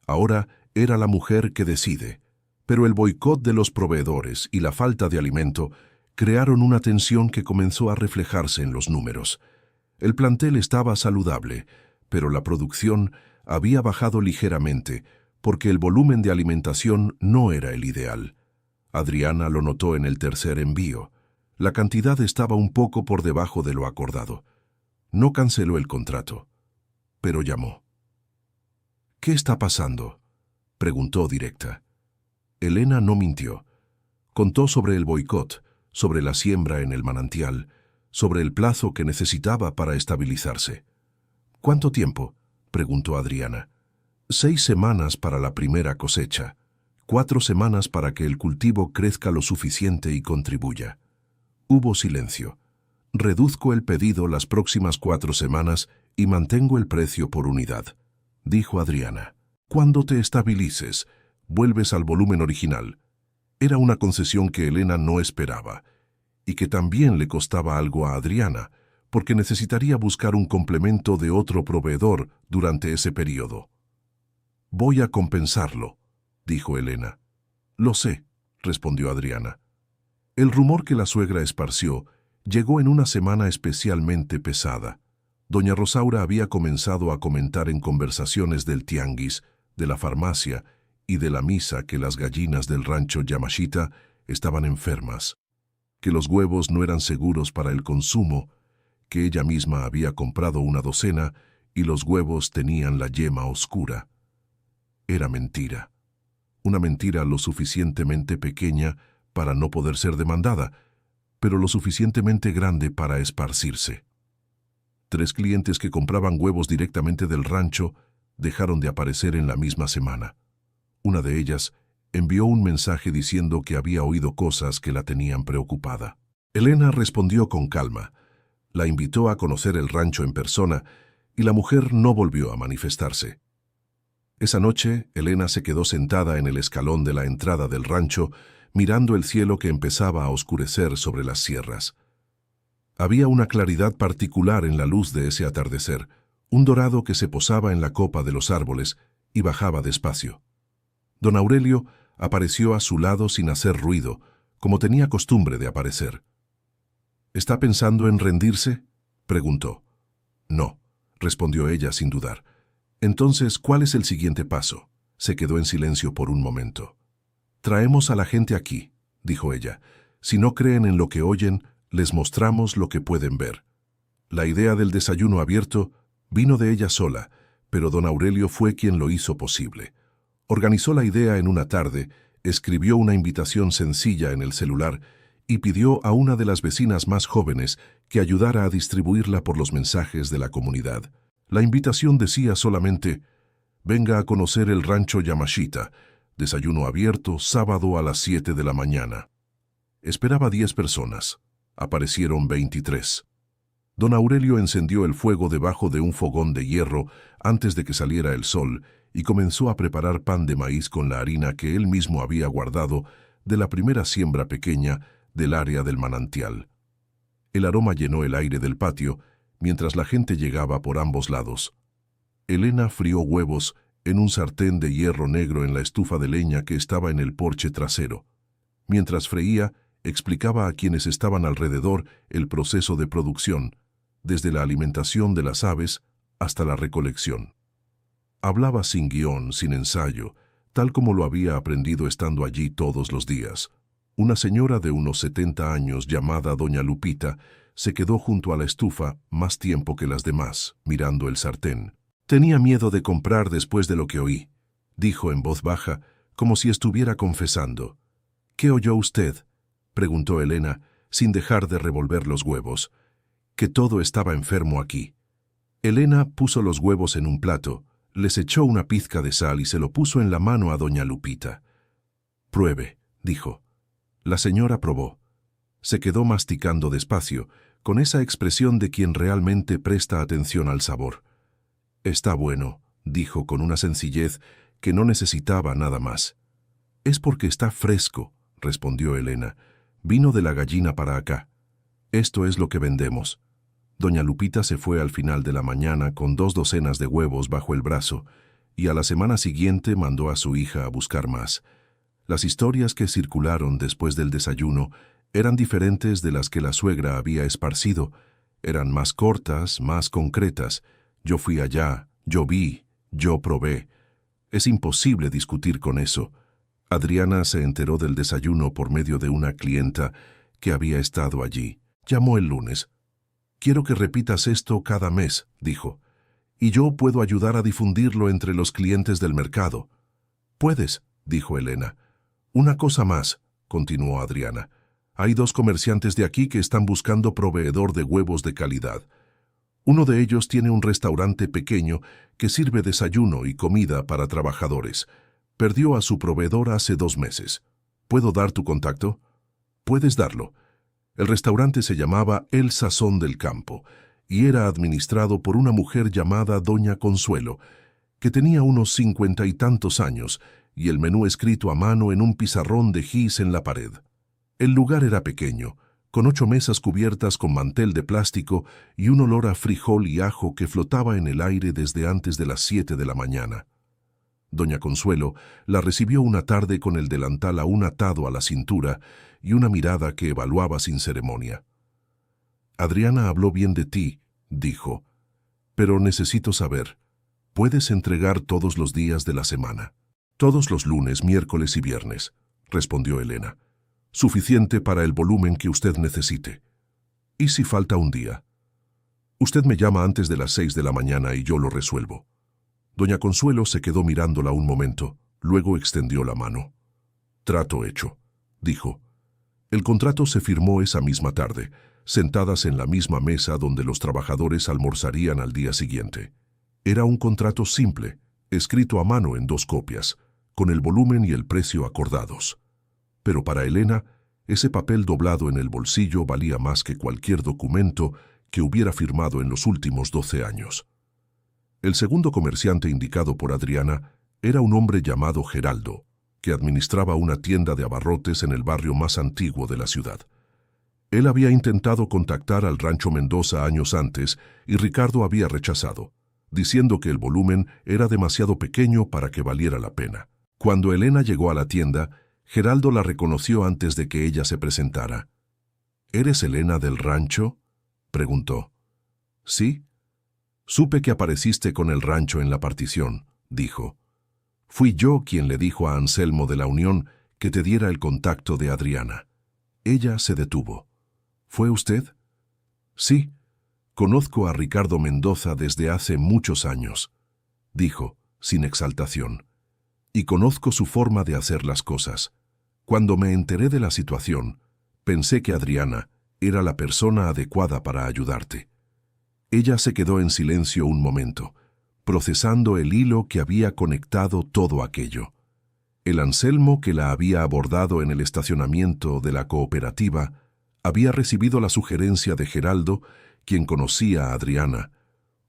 Ahora era la mujer que decide, pero el boicot de los proveedores y la falta de alimento crearon una tensión que comenzó a reflejarse en los números. El plantel estaba saludable, pero la producción había bajado ligeramente porque el volumen de alimentación no era el ideal. Adriana lo notó en el tercer envío. La cantidad estaba un poco por debajo de lo acordado. No canceló el contrato, pero llamó. «¿Qué está pasando?», preguntó directa. Elena no mintió. Contó sobre el boicot, sobre la siembra en el manantial, sobre el plazo que necesitaba para estabilizarse. «¿Cuánto tiempo?», preguntó Adriana. 6 semanas para la primera cosecha, 4 semanas para que el cultivo crezca lo suficiente y contribuya. Hubo silencio. «Reduzco el pedido las próximas 4 semanas y mantengo el precio por unidad», dijo Adriana. «Cuando te estabilices, vuelves al volumen original». Era una concesión que Elena no esperaba, y que también le costaba algo a Adriana, porque necesitaría buscar un complemento de otro proveedor durante ese periodo. «Voy a compensarlo», dijo Elena. «Lo sé», respondió Adriana. El rumor que la suegra esparció llegó en una semana especialmente pesada. Doña Rosaura había comenzado a comentar en conversaciones del tianguis, de la farmacia y de la misa que las gallinas del rancho Yamashita estaban enfermas, que los huevos no eran seguros para el consumo, que ella misma había comprado una docena y los huevos tenían la yema oscura. Era mentira. Una mentira lo suficientemente pequeña para no poder ser demandada, pero lo suficientemente grande para esparcirse. 3 clientes que compraban huevos directamente del rancho dejaron de aparecer en la misma semana. Una de ellas envió un mensaje diciendo que había oído cosas que la tenían preocupada. Elena respondió con calma. La invitó a conocer el rancho en persona y la mujer no volvió a manifestarse. Esa noche, Elena se quedó sentada en el escalón de la entrada del rancho, mirando el cielo que empezaba a oscurecer sobre las sierras. Había una claridad particular en la luz de ese atardecer, un dorado que se posaba en la copa de los árboles y bajaba despacio. Don Aurelio apareció a su lado sin hacer ruido, como tenía costumbre de aparecer. ¿Está pensando en rendirse?, preguntó. No, respondió ella sin dudar. Entonces, ¿cuál es el siguiente paso? Se quedó en silencio por un momento. Traemos a la gente aquí, dijo ella. Si no creen en lo que oyen, les mostramos lo que pueden ver. La idea del desayuno abierto vino de ella sola, pero don Aurelio fue quien lo hizo posible. Organizó la idea en una tarde, escribió una invitación sencilla en el celular y pidió a una de las vecinas más jóvenes que ayudara a distribuirla por los mensajes de la comunidad. La invitación decía solamente: venga a conocer el rancho Yamashita, desayuno abierto, sábado a las 7 de la mañana. Esperaba 10 personas. Aparecieron 23. Don Aurelio encendió el fuego debajo de un fogón de hierro antes de que saliera el sol y comenzó a preparar pan de maíz con la harina que él mismo había guardado de la primera siembra pequeña del área del manantial. El aroma llenó el aire del patio mientras la gente llegaba por ambos lados. Elena frió huevos en un sartén de hierro negro en la estufa de leña que estaba en el porche trasero. Mientras freía, explicaba a quienes estaban alrededor el proceso de producción, desde la alimentación de las aves hasta la recolección. Hablaba sin guión, sin ensayo, tal como lo había aprendido estando allí todos los días. Una señora de unos 70 años llamada doña Lupita se quedó junto a la estufa más tiempo que las demás, mirando el sartén. Tenía miedo de comprar después de lo que oí, dijo en voz baja, como si estuviera confesando. ¿Qué oyó usted?, preguntó Elena, sin dejar de revolver los huevos. Que todo estaba enfermo aquí. Elena puso los huevos en un plato, les echó una pizca de sal y se lo puso en la mano a doña Lupita. Pruebe, dijo. La señora probó. Se quedó masticando despacio, con esa expresión de quien realmente presta atención al sabor. Está bueno, dijo con una sencillez que no necesitaba nada más. Es porque está fresco, respondió Elena. Vino de la gallina para acá. Esto es lo que vendemos. Doña Lupita se fue al final de la mañana con 2 docenas de huevos bajo el brazo y a la semana siguiente mandó a su hija a buscar más. Las historias que circularon después del desayuno eran diferentes de las que la suegra había esparcido. Eran más cortas, más concretas. Yo fui allá, yo vi, yo probé. Es imposible discutir con eso. Adriana se enteró del desayuno por medio de una clienta que había estado allí. Llamó el lunes. Quiero que repitas esto cada mes, dijo, y yo puedo ayudar a difundirlo entre los clientes del mercado. Puedes, dijo Elena. Una cosa más, continuó Adriana. Hay 2 comerciantes de aquí que están buscando proveedor de huevos de calidad. Uno de ellos tiene un restaurante pequeño que sirve desayuno y comida para trabajadores. Perdió a su proveedor hace 2 meses. ¿Puedo dar tu contacto? Puedes darlo. El restaurante se llamaba El Sazón del Campo y era administrado por una mujer llamada Doña Consuelo, que tenía unos 50 y tantos años y el menú escrito a mano en un pizarrón de gis en la pared. El lugar era pequeño, con 8 mesas cubiertas con mantel de plástico y un olor a frijol y ajo que flotaba en el aire desde antes de las 7 de la mañana. Doña Consuelo la recibió una tarde con el delantal aún atado a la cintura y una mirada que evaluaba sin ceremonia. Adriana habló bien de ti, dijo, pero necesito saber, ¿puedes entregar todos los días de la semana? Todos los lunes, miércoles y viernes, respondió Elena. Suficiente para el volumen que usted necesite. ¿Y si falta un día? Usted me llama antes de las 6 de la mañana y yo lo resuelvo. Doña Consuelo se quedó mirándola un momento, luego extendió la mano. Trato hecho, dijo. El contrato se firmó esa misma tarde. sentadas en la misma mesa donde los trabajadores almorzarían al día siguiente. Era un contrato simple, escrito a mano en 2 copias, con el volumen y el precio acordados. Pero para Elena, ese papel doblado en el bolsillo valía más que cualquier documento que hubiera firmado en los últimos 12 años. El segundo comerciante indicado por Adriana era un hombre llamado Geraldo, que administraba una tienda de abarrotes en el barrio más antiguo de la ciudad. Él había intentado contactar al Rancho Mendoza años antes y Ricardo había rechazado, diciendo que el volumen era demasiado pequeño para que valiera la pena. Cuando Elena llegó a la tienda, Geraldo la reconoció antes de que ella se presentara. ¿Eres Elena del rancho?, preguntó. Sí. Supe que apareciste con el rancho en la partición, dijo. Fui yo quien le dijo a Anselmo de la Unión que te diera el contacto de Adriana. Ella se detuvo. ¿Fue usted? Sí. Conozco a Ricardo Mendoza desde hace muchos años, dijo, sin exaltación. Y conozco su forma de hacer las cosas. Cuando me enteré de la situación, pensé que Adriana era la persona adecuada para ayudarte. Ella se quedó en silencio un momento, procesando el hilo que había conectado todo aquello. El Anselmo que la había abordado en el estacionamiento de la cooperativa había recibido la sugerencia de Geraldo, quien conocía a Adriana,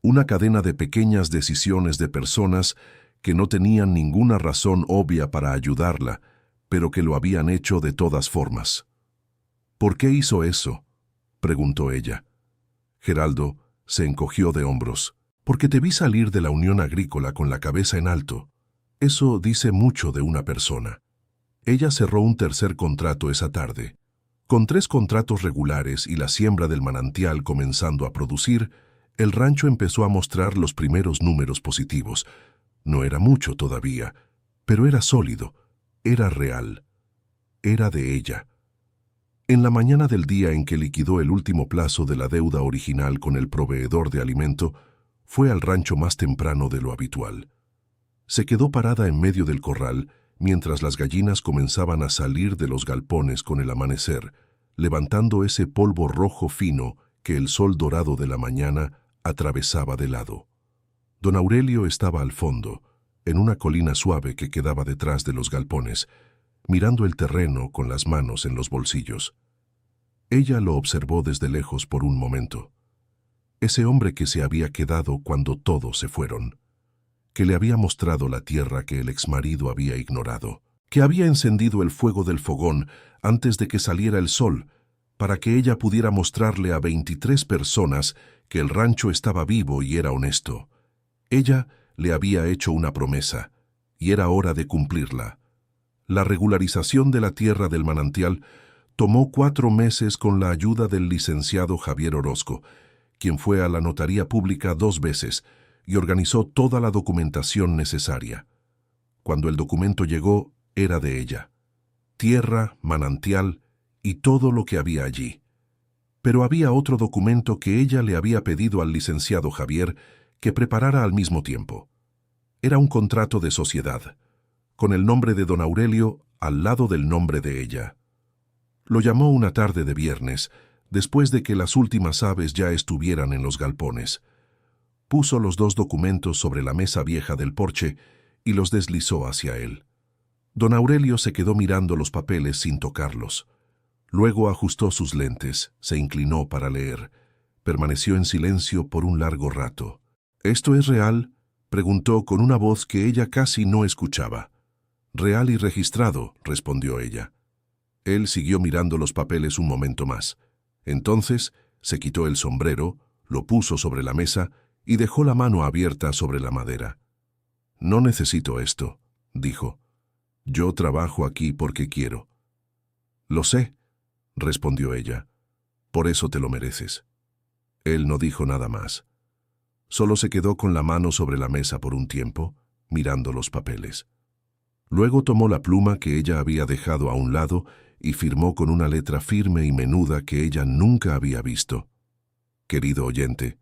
una cadena de pequeñas decisiones de personas que no tenían ninguna razón obvia para ayudarla, pero que lo habían hecho de todas formas. ¿Por qué hizo eso?, preguntó ella. Geraldo se encogió de hombros. Porque te vi salir de la Unión Agrícola con la cabeza en alto. Eso dice mucho de una persona. Ella cerró un tercer contrato esa tarde. Con 3 contratos regulares y la siembra del manantial comenzando a producir, el rancho empezó a mostrar los primeros números positivos. No era mucho todavía, pero era sólido, era real, era de ella. En la mañana del día en que liquidó el último plazo de la deuda original con el proveedor de alimento, fue al rancho más temprano de lo habitual. Se quedó parada en medio del corral mientras las gallinas comenzaban a salir de los galpones con el amanecer, levantando ese polvo rojo fino que el sol dorado de la mañana atravesaba de lado. Don Aurelio estaba al fondo, en una colina suave que quedaba detrás de los galpones, mirando el terreno con las manos en los bolsillos. Ella lo observó desde lejos por un momento. Ese hombre que se había quedado cuando todos se fueron, que le había mostrado la tierra que el exmarido había ignorado, que había encendido el fuego del fogón antes de que saliera el sol, para que ella pudiera mostrarle a 23 personas que el rancho estaba vivo y era honesto. Ella le había hecho una promesa, y era hora de cumplirla. La regularización de la tierra del manantial tomó 4 meses con la ayuda del licenciado Javier Orozco, quien fue a la notaría pública 2 veces y organizó toda la documentación necesaria. Cuando el documento llegó, era de ella. Tierra, manantial y todo lo que había allí. Pero había otro documento que ella le había pedido al licenciado Javier que preparara al mismo tiempo. Era un contrato de sociedad, con el nombre de don Aurelio al lado del nombre de ella. Lo llamó una tarde de viernes, después de que las últimas aves ya estuvieran en los galpones. Puso los 2 documentos sobre la mesa vieja del porche y los deslizó hacia él. Don Aurelio se quedó mirando los papeles sin tocarlos. Luego ajustó sus lentes, se inclinó para leer. Permaneció en silencio por un largo rato. ¿Esto es real?, preguntó con una voz que ella casi no escuchaba. Real y registrado, respondió ella. Él siguió mirando los papeles un momento más. Entonces se quitó el sombrero, lo puso sobre la mesa y dejó la mano abierta sobre la madera. No necesito esto, dijo. Yo trabajo aquí porque quiero. Lo sé, respondió ella. Por eso te lo mereces. Él no dijo nada más. Solo se quedó con la mano sobre la mesa por un tiempo, mirando los papeles. Luego tomó la pluma que ella había dejado a un lado y firmó con una letra firme y menuda que ella nunca había visto. Querido oyente,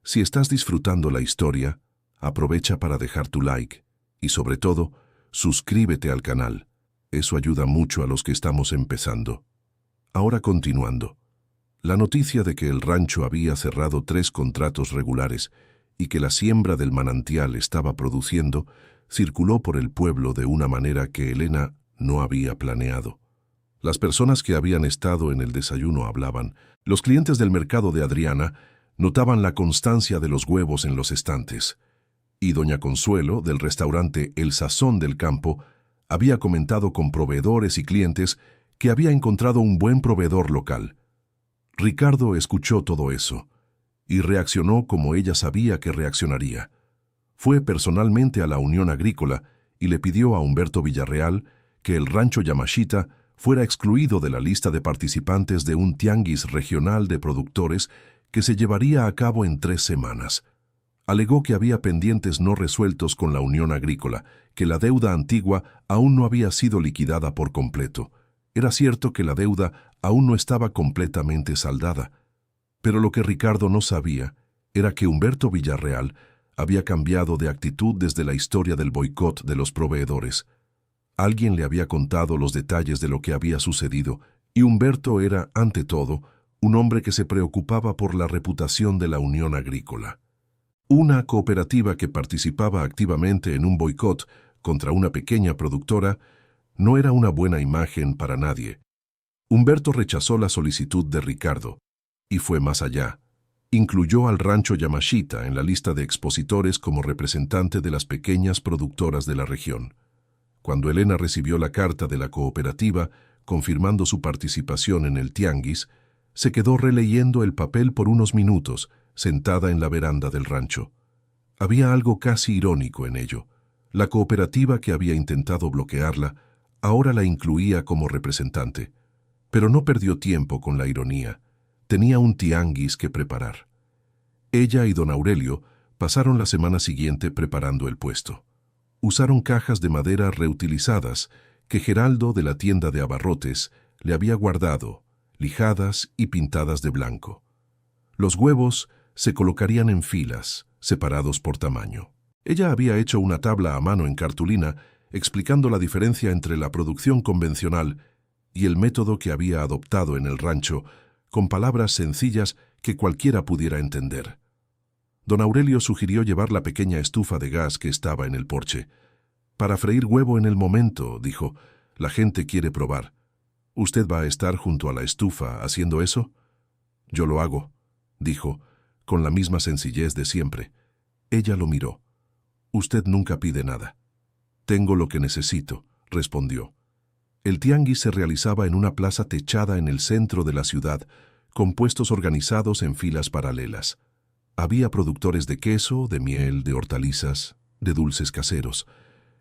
si estás disfrutando la historia, aprovecha para dejar tu like y, sobre todo, suscríbete al canal. Eso ayuda mucho a los que estamos empezando. Ahora continuando. La noticia de que el rancho había cerrado 3 contratos regulares y que la siembra del manantial estaba produciendo circuló por el pueblo de una manera que Elena no había planeado. Las personas que habían estado en el desayuno hablaban. Los clientes del mercado de Adriana notaban la constancia de los huevos en los estantes. Y doña Consuelo, del restaurante El Sazón del Campo, había comentado con proveedores y clientes que había encontrado un buen proveedor local. Ricardo escuchó todo eso y reaccionó como ella sabía que reaccionaría. Fue personalmente a la Unión Agrícola y le pidió a Humberto Villarreal que el rancho Yamashita fuera excluido de la lista de participantes de un tianguis regional de productores que se llevaría a cabo en 3 semanas. Alegó que había pendientes no resueltos con la Unión Agrícola, que la deuda antigua aún no había sido liquidada por completo. Era cierto que la deuda aún no estaba completamente saldada, pero lo que Ricardo no sabía era que Humberto Villarreal había cambiado de actitud desde la historia del boicot de los proveedores. Alguien le había contado los detalles de lo que había sucedido, y Humberto era, ante todo, un hombre que se preocupaba por la reputación de la Unión Agrícola. Una cooperativa que participaba activamente en un boicot contra una pequeña productora no era una buena imagen para nadie. Humberto rechazó la solicitud de Ricardo, y fue más allá. Incluyó al rancho Yamashita en la lista de expositores como representante de las pequeñas productoras de la región. Cuando Elena recibió la carta de la cooperativa confirmando su participación en el tianguis, se quedó releyendo el papel por unos minutos, sentada en la veranda del rancho. Había algo casi irónico en ello. La cooperativa que había intentado bloquearla ahora la incluía como representante. Pero no perdió tiempo con la ironía. Tenía un tianguis que preparar. Ella y don Aurelio pasaron la semana siguiente preparando el puesto. Usaron cajas de madera reutilizadas que Geraldo de la tienda de abarrotes le había guardado, lijadas y pintadas de blanco. Los huevos se colocarían en filas, separados por tamaño. Ella había hecho una tabla a mano en cartulina explicando la diferencia entre la producción convencional y el método que había adoptado en el rancho, con palabras sencillas que cualquiera pudiera entender. Don Aurelio sugirió llevar la pequeña estufa de gas que estaba en el porche. «Para freír huevo en el momento», dijo, «la gente quiere probar. ¿Usted va a estar junto a la estufa haciendo eso?» «Yo lo hago», dijo, con la misma sencillez de siempre. Ella lo miró. «Usted nunca pide nada». «Tengo lo que necesito», respondió. El tianguis se realizaba en una plaza techada en el centro de la ciudad, con puestos organizados en filas paralelas. Había productores de queso, de miel, de hortalizas, de dulces caseros.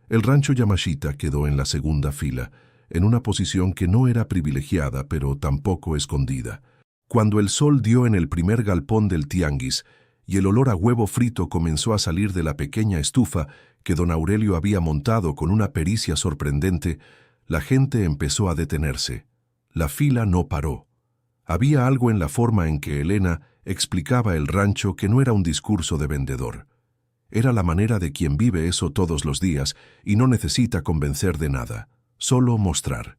El rancho Yamashita quedó en la segunda fila, en una posición que no era privilegiada, pero tampoco escondida. Cuando el sol dio en el primer galpón del tianguis y el olor a huevo frito comenzó a salir de la pequeña estufa que don Aurelio había montado con una pericia sorprendente, la gente empezó a detenerse. La fila no paró. Había algo en la forma en que Elena explicaba el rancho que no era un discurso de vendedor. Era la manera de quien vive eso todos los días y no necesita convencer de nada, solo mostrar.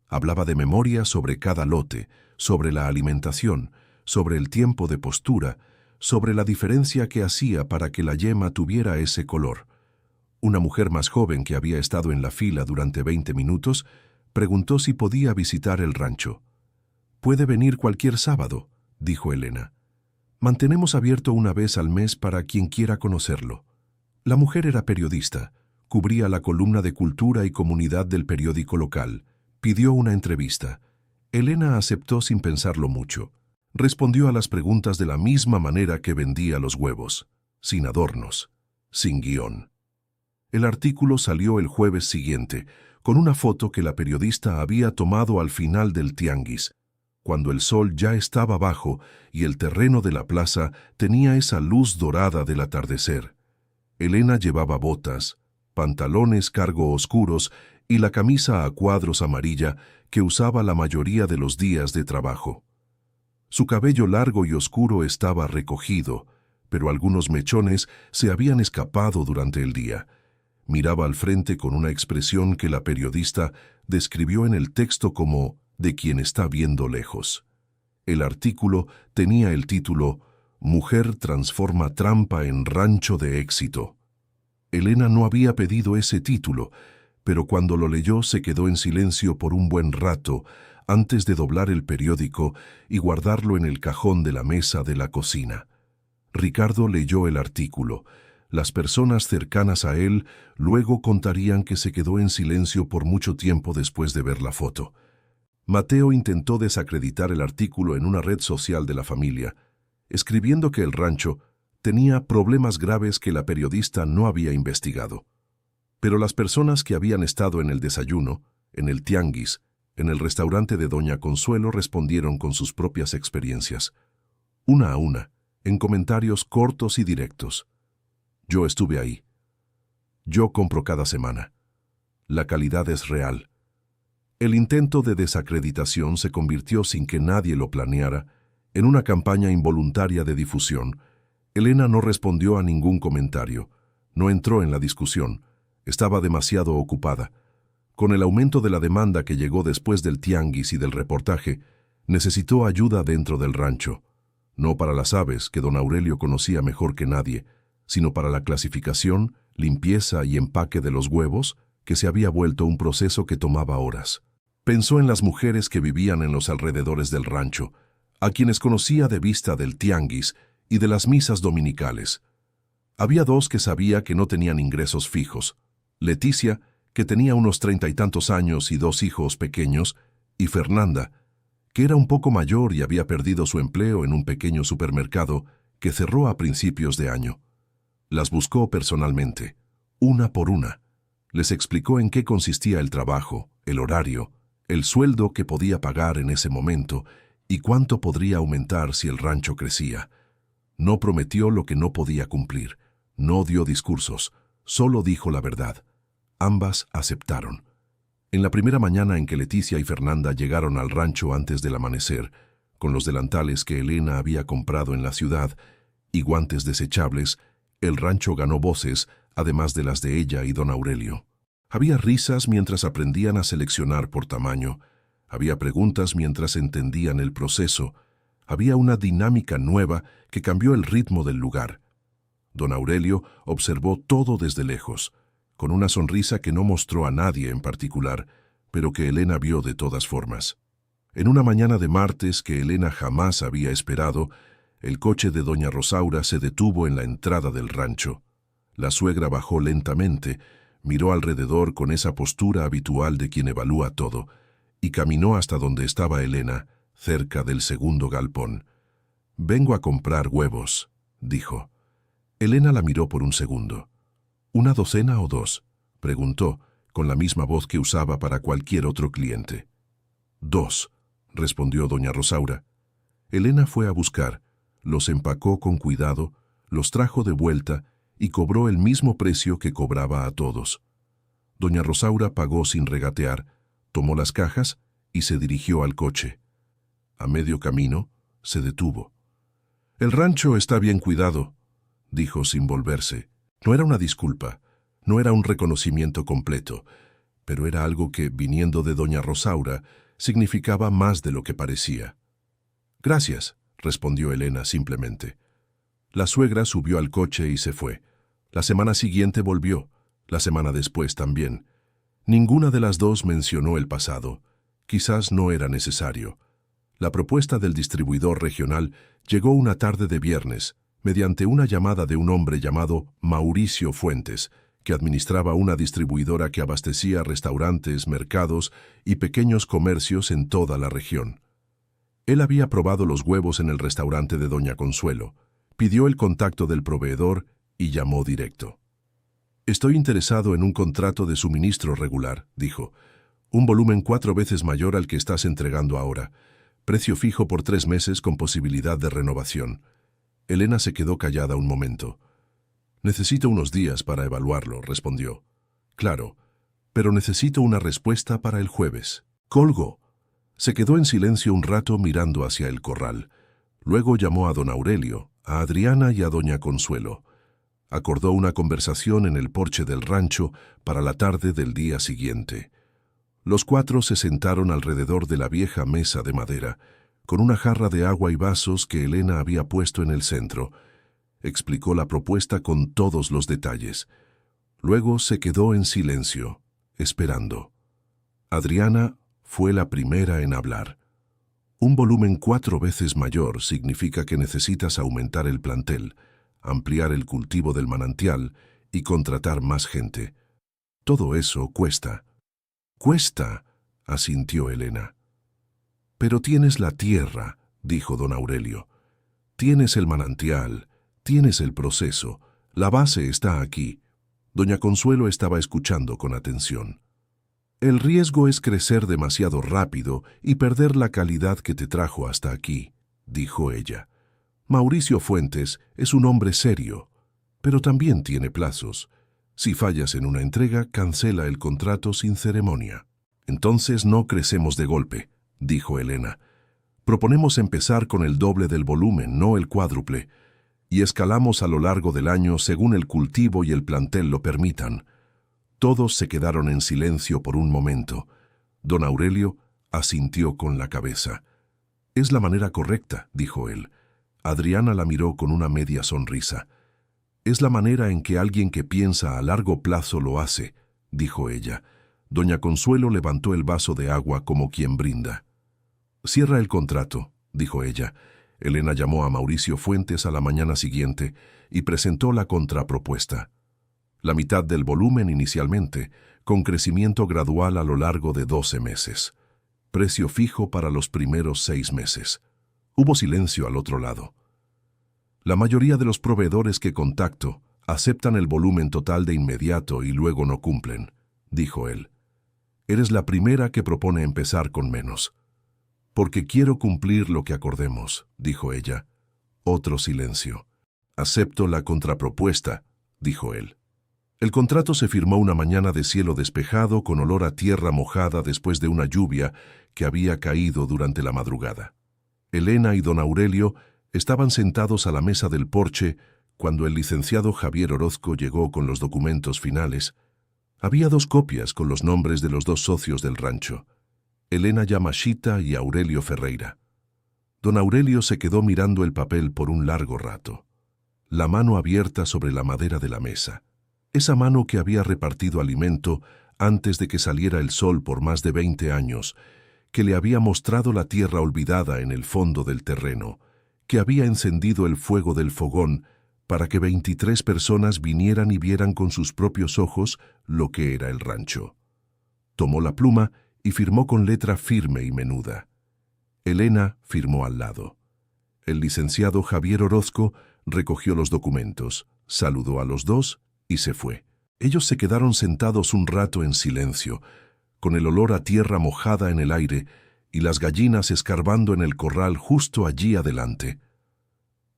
Hablaba de memoria sobre cada lote, sobre la alimentación, sobre el tiempo de postura, sobre la diferencia que hacía para que la yema tuviera ese color. Una mujer más joven que había estado en la fila durante 20 minutos preguntó si podía visitar el rancho. «Puede venir cualquier sábado», dijo Elena. «Mantenemos abierto una vez al mes para quien quiera conocerlo». La mujer era periodista, cubría la columna de cultura y comunidad del periódico local. Pidió una entrevista. Elena aceptó sin pensarlo mucho. Respondió a las preguntas de la misma manera que vendía los huevos, sin adornos, sin guión. El artículo salió el jueves siguiente, con una foto que la periodista había tomado al final del tianguis, cuando el sol ya estaba bajo y el terreno de la plaza tenía esa luz dorada del atardecer. Elena llevaba botas, pantalones cargo oscuros y la camisa a cuadros amarilla que usaba la mayoría de los días de trabajo. Su cabello largo y oscuro estaba recogido, pero algunos mechones se habían escapado durante el día. Miraba al frente con una expresión que la periodista describió en el texto como de quien está viendo lejos. El artículo tenía el título «Mujer transforma trampa en rancho de éxito». Elena no había pedido ese título, pero cuando lo leyó se quedó en silencio por un buen rato antes de doblar el periódico y guardarlo en el cajón de la mesa de la cocina. Ricardo leyó el artículo. Las personas cercanas a él luego contarían que se quedó en silencio por mucho tiempo después de ver la foto. Mateo intentó desacreditar el artículo en una red social de la familia, escribiendo que el rancho tenía problemas graves que la periodista no había investigado. Pero las personas que habían estado en el desayuno, en el tianguis, en el restaurante de Doña Consuelo respondieron con sus propias experiencias, una a una, en comentarios cortos y directos. Yo estuve ahí. Yo compro cada semana. La calidad es real. El intento de desacreditación se convirtió sin que nadie lo planeara en una campaña involuntaria de difusión. Elena no respondió a ningún comentario, no entró en la discusión, estaba demasiado ocupada. Con el aumento de la demanda que llegó después del tianguis y del reportaje, necesitó ayuda dentro del rancho. No para las aves, que don Aurelio conocía mejor que nadie, sino para la clasificación, limpieza y empaque de los huevos, que se había vuelto un proceso que tomaba horas. Pensó en las mujeres que vivían en los alrededores del rancho, a quienes conocía de vista del tianguis y de las misas dominicales. Había dos que sabía que no tenían ingresos fijos: Leticia, que tenía unos 30 y tantos años y 2 hijos pequeños, y Fernanda, que era un poco mayor y había perdido su empleo en un pequeño supermercado que cerró a principios de año. Las buscó personalmente, una por una. Les explicó en qué consistía el trabajo, el horario, el sueldo que podía pagar en ese momento y cuánto podría aumentar si el rancho crecía. No prometió lo que no podía cumplir, no dio discursos, solo dijo la verdad. Ambas aceptaron. En la primera mañana en que Leticia y Fernanda llegaron al rancho antes del amanecer, con los delantales que Elena había comprado en la ciudad y guantes desechables, el rancho ganó voces, además de las de ella y don Aurelio. Había risas mientras aprendían a seleccionar por tamaño, había preguntas mientras entendían el proceso, había una dinámica nueva que cambió el ritmo del lugar. Don Aurelio observó todo desde lejos, con una sonrisa que no mostró a nadie en particular, pero que Elena vio de todas formas. En una mañana de martes que Elena jamás había esperado, el coche de doña Rosaura se detuvo en la entrada del rancho. La suegra bajó lentamente, miró alrededor con esa postura habitual de quien evalúa todo, y caminó hasta donde estaba Elena, cerca del segundo galpón. «Vengo a comprar huevos», dijo. Elena la miró por un segundo. «¿Una docena o 2?» preguntó, con la misma voz que usaba para cualquier otro cliente. «2», respondió doña Rosaura. Elena fue a buscar, los empacó con cuidado, los trajo de vuelta y cobró el mismo precio que cobraba a todos. Doña Rosaura pagó sin regatear, tomó las cajas y se dirigió al coche. A medio camino, se detuvo. «El rancho está bien cuidado», dijo sin volverse. No era una disculpa, no era un reconocimiento completo, pero era algo que, viniendo de doña Rosaura, significaba más de lo que parecía. «Gracias», respondió Elena simplemente. La suegra subió al coche y se fue. La semana siguiente volvió, la semana después también. Ninguna de las dos mencionó el pasado. Quizás no era necesario. La propuesta del distribuidor regional llegó una tarde de viernes, mediante una llamada de un hombre llamado Mauricio Fuentes, que administraba una distribuidora que abastecía restaurantes, mercados y pequeños comercios en toda la región. Él había probado los huevos en el restaurante de doña Consuelo, pidió el contacto del proveedor y llamó directo. «Estoy interesado en un contrato de suministro regular», dijo. «Un volumen 4 veces mayor al que estás entregando ahora. Precio fijo por 3 meses con posibilidad de renovación». Elena se quedó callada un momento. «Necesito unos días para evaluarlo», respondió. «Claro, pero necesito una respuesta para el jueves». Colgó. Se quedó en silencio un rato mirando hacia el corral. Luego llamó a don Aurelio, a Adriana y a doña Consuelo. Acordó una conversación en el porche del rancho para la tarde del día siguiente. Los 4 se sentaron alrededor de la vieja mesa de madera, con una jarra de agua y vasos que Elena había puesto en el centro. Explicó la propuesta con todos los detalles. Luego se quedó en silencio, esperando. Adriana fue la primera en hablar. Un volumen 4 veces mayor significa que necesitas aumentar el plantel, ampliar el cultivo del manantial y contratar más gente. Todo eso cuesta. —Cuesta —asintió Elena. —Pero tienes la tierra —dijo don Aurelio—. Tienes el manantial, tienes el proceso, la base está aquí. Doña Consuelo estaba escuchando con atención. El riesgo es crecer demasiado rápido y perder la calidad que te trajo hasta aquí, dijo ella. Mauricio Fuentes es un hombre serio, pero también tiene plazos. Si fallas en una entrega, cancela el contrato sin ceremonia. Entonces no crecemos de golpe, dijo Elena. Proponemos empezar con el doble del volumen, no el cuádruple, y escalamos a lo largo del año según el cultivo y el plantel lo permitan. Todos se quedaron en silencio por un momento. Don Aurelio asintió con la cabeza. «Es la manera correcta», dijo él. Adriana la miró con una media sonrisa. «Es la manera en que alguien que piensa a largo plazo lo hace», dijo ella. Doña Consuelo levantó el vaso de agua como quien brinda. «Cierra el contrato», dijo ella. Elena llamó a Mauricio Fuentes a la mañana siguiente y presentó la contrapropuesta. La mitad del volumen inicialmente, con crecimiento gradual a lo largo de 12 meses. Precio fijo para los primeros 6 meses. Hubo silencio al otro lado. La mayoría de los proveedores que contacto aceptan el volumen total de inmediato y luego no cumplen, dijo él. Eres la primera que propone empezar con menos. Porque quiero cumplir lo que acordemos, dijo ella. Otro silencio. Acepto la contrapropuesta, dijo él. El contrato se firmó una mañana de cielo despejado con olor a tierra mojada después de una lluvia que había caído durante la madrugada. Elena y don Aurelio estaban sentados a la mesa del porche cuando el licenciado Javier Orozco llegó con los documentos finales. Había 2 copias con los nombres de los 2 socios del rancho, Elena Yamashita y Aurelio Ferreira. Don Aurelio se quedó mirando el papel por un largo rato, la mano abierta sobre la madera de la mesa. Esa mano que había repartido alimento antes de que saliera el sol por más de 20 años, que le había mostrado la tierra olvidada en el fondo del terreno, que había encendido el fuego del fogón para que 23 personas vinieran y vieran con sus propios ojos lo que era el rancho. Tomó la pluma y firmó con letra firme y menuda. Elena firmó al lado. El licenciado Javier Orozco recogió los documentos, saludó a los 2 y se fue. Ellos se quedaron sentados un rato en silencio, con el olor a tierra mojada en el aire y las gallinas escarbando en el corral justo allí adelante.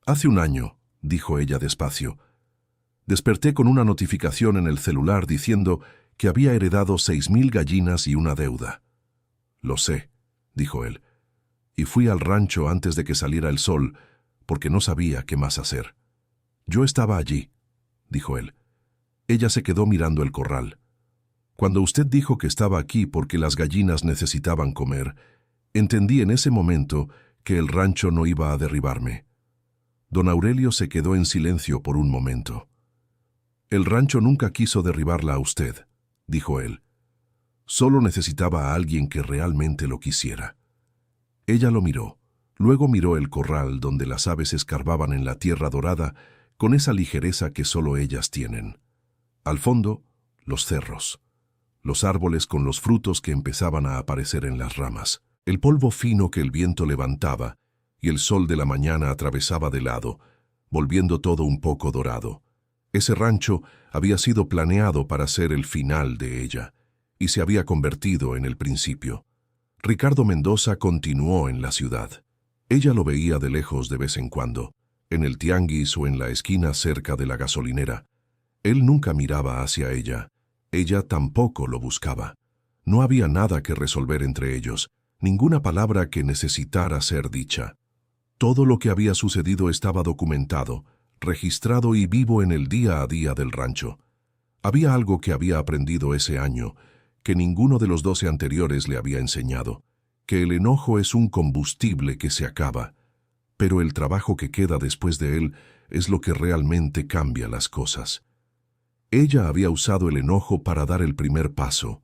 «Hace un año», dijo ella despacio, «desperté con una notificación en el celular diciendo que había heredado 6.000 gallinas y una deuda». «Lo sé», dijo él, «y fui al rancho antes de que saliera el sol porque no sabía qué más hacer». «Yo estaba allí», dijo él. Ella se quedó mirando el corral. «Cuando usted dijo que estaba aquí porque las gallinas necesitaban comer, entendí en ese momento que el rancho no iba a derribarme». Don Aurelio se quedó en silencio por un momento. «El rancho nunca quiso derribarla a usted», dijo él. «Solo necesitaba a alguien que realmente lo quisiera». Ella lo miró. Luego miró el corral donde las aves escarbaban en la tierra dorada con esa ligereza que solo ellas tienen. Al fondo, los cerros, los árboles con los frutos que empezaban a aparecer en las ramas, el polvo fino que el viento levantaba y el sol de la mañana atravesaba de lado, volviendo todo un poco dorado. Ese rancho había sido planeado para ser el final de ella, y se había convertido en el principio. Ricardo Mendoza continuó en la ciudad. Ella lo veía de lejos de vez en cuando, en el tianguis o en la esquina cerca de la gasolinera. Él nunca miraba hacia ella. Ella tampoco lo buscaba. No había nada que resolver entre ellos, ninguna palabra que necesitara ser dicha. Todo lo que había sucedido estaba documentado, registrado y vivo en el día a día del rancho. Había algo que había aprendido ese año, que ninguno de los 12 anteriores le había enseñado, que el enojo es un combustible que se acaba, pero el trabajo que queda después de él es lo que realmente cambia las cosas. Ella había usado el enojo para dar el primer paso.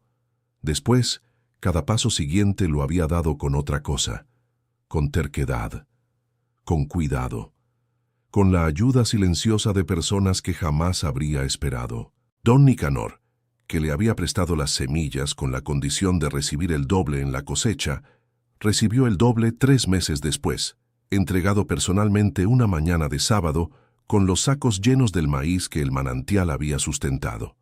Después, cada paso siguiente lo había dado con otra cosa, con terquedad, con cuidado, con la ayuda silenciosa de personas que jamás habría esperado. Don Nicanor, que le había prestado las semillas con la condición de recibir el doble en la cosecha, recibió el doble 3 meses después, entregado personalmente una mañana de sábado con los sacos llenos del maíz que el manantial había sustentado.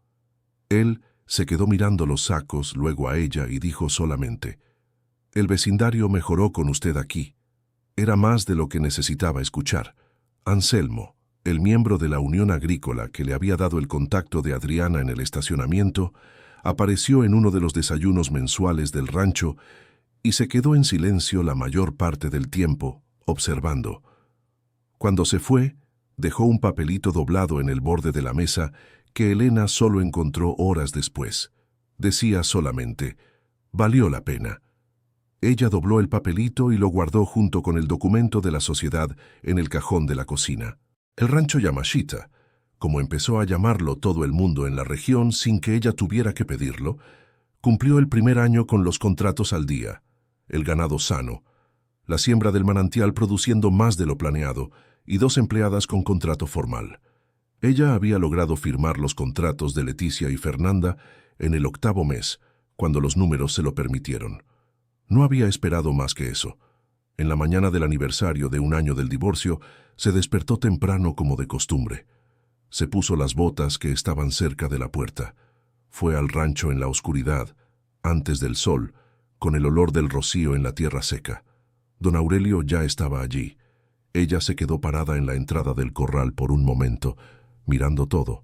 Él se quedó mirando los sacos, luego a ella, y dijo solamente: «El vecindario mejoró con usted aquí». Era más de lo que necesitaba escuchar. Anselmo, el miembro de la Unión Agrícola que le había dado el contacto de Adriana en el estacionamiento, apareció en uno de los desayunos mensuales del rancho y se quedó en silencio la mayor parte del tiempo, observando. Cuando se fue, dejó un papelito doblado en el borde de la mesa que Elena solo encontró horas después. Decía solamente: «Valió la pena». Ella dobló el papelito y lo guardó junto con el documento de la sociedad en el cajón de la cocina. El rancho Yamashita, como empezó a llamarlo todo el mundo en la región sin que ella tuviera que pedirlo, cumplió el primer año con los contratos al día, el ganado sano, la siembra del manantial produciendo más de lo planeado y 2 empleadas con contrato formal. Ella había logrado firmar los contratos de Leticia y Fernanda en el 8º mes, cuando los números se lo permitieron. No había esperado más que eso. En la mañana del aniversario de 1 año del divorcio, se despertó temprano como de costumbre. Se puso las botas que estaban cerca de la puerta. Fue al rancho en la oscuridad, antes del sol, con el olor del rocío en la tierra seca. Don Aurelio ya estaba allí. Ella se quedó parada en la entrada del corral por un momento, mirando todo: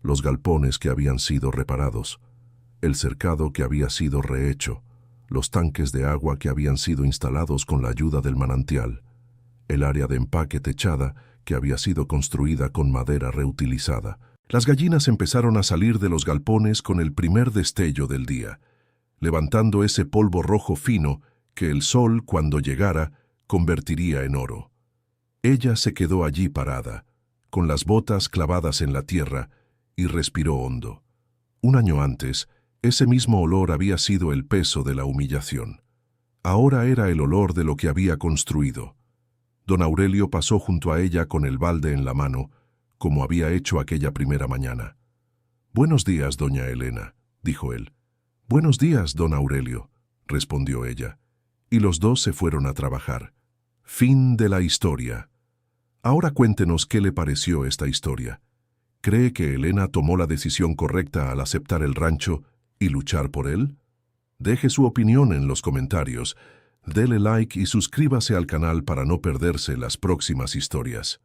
los galpones que habían sido reparados, el cercado que había sido rehecho, los tanques de agua que habían sido instalados con la ayuda del manantial, el área de empaque techada que había sido construida con madera reutilizada. Las gallinas empezaron a salir de los galpones con el primer destello del día, levantando ese polvo rojo fino que el sol, cuando llegara, convertiría en oro. Ella se quedó allí parada, con las botas clavadas en la tierra, y respiró hondo. 1 año antes, ese mismo olor había sido el peso de la humillación. Ahora era el olor de lo que había construido. Don Aurelio pasó junto a ella con el balde en la mano, como había hecho aquella primera mañana. «Buenos días, doña Elena», dijo él. «Buenos días, don Aurelio», respondió ella. Y los dos se fueron a trabajar. Fin de la historia. Ahora cuéntenos qué le pareció esta historia. ¿Cree que Elena tomó la decisión correcta al aceptar el rancho y luchar por él? Deje su opinión en los comentarios, dele like y suscríbase al canal para no perderse las próximas historias.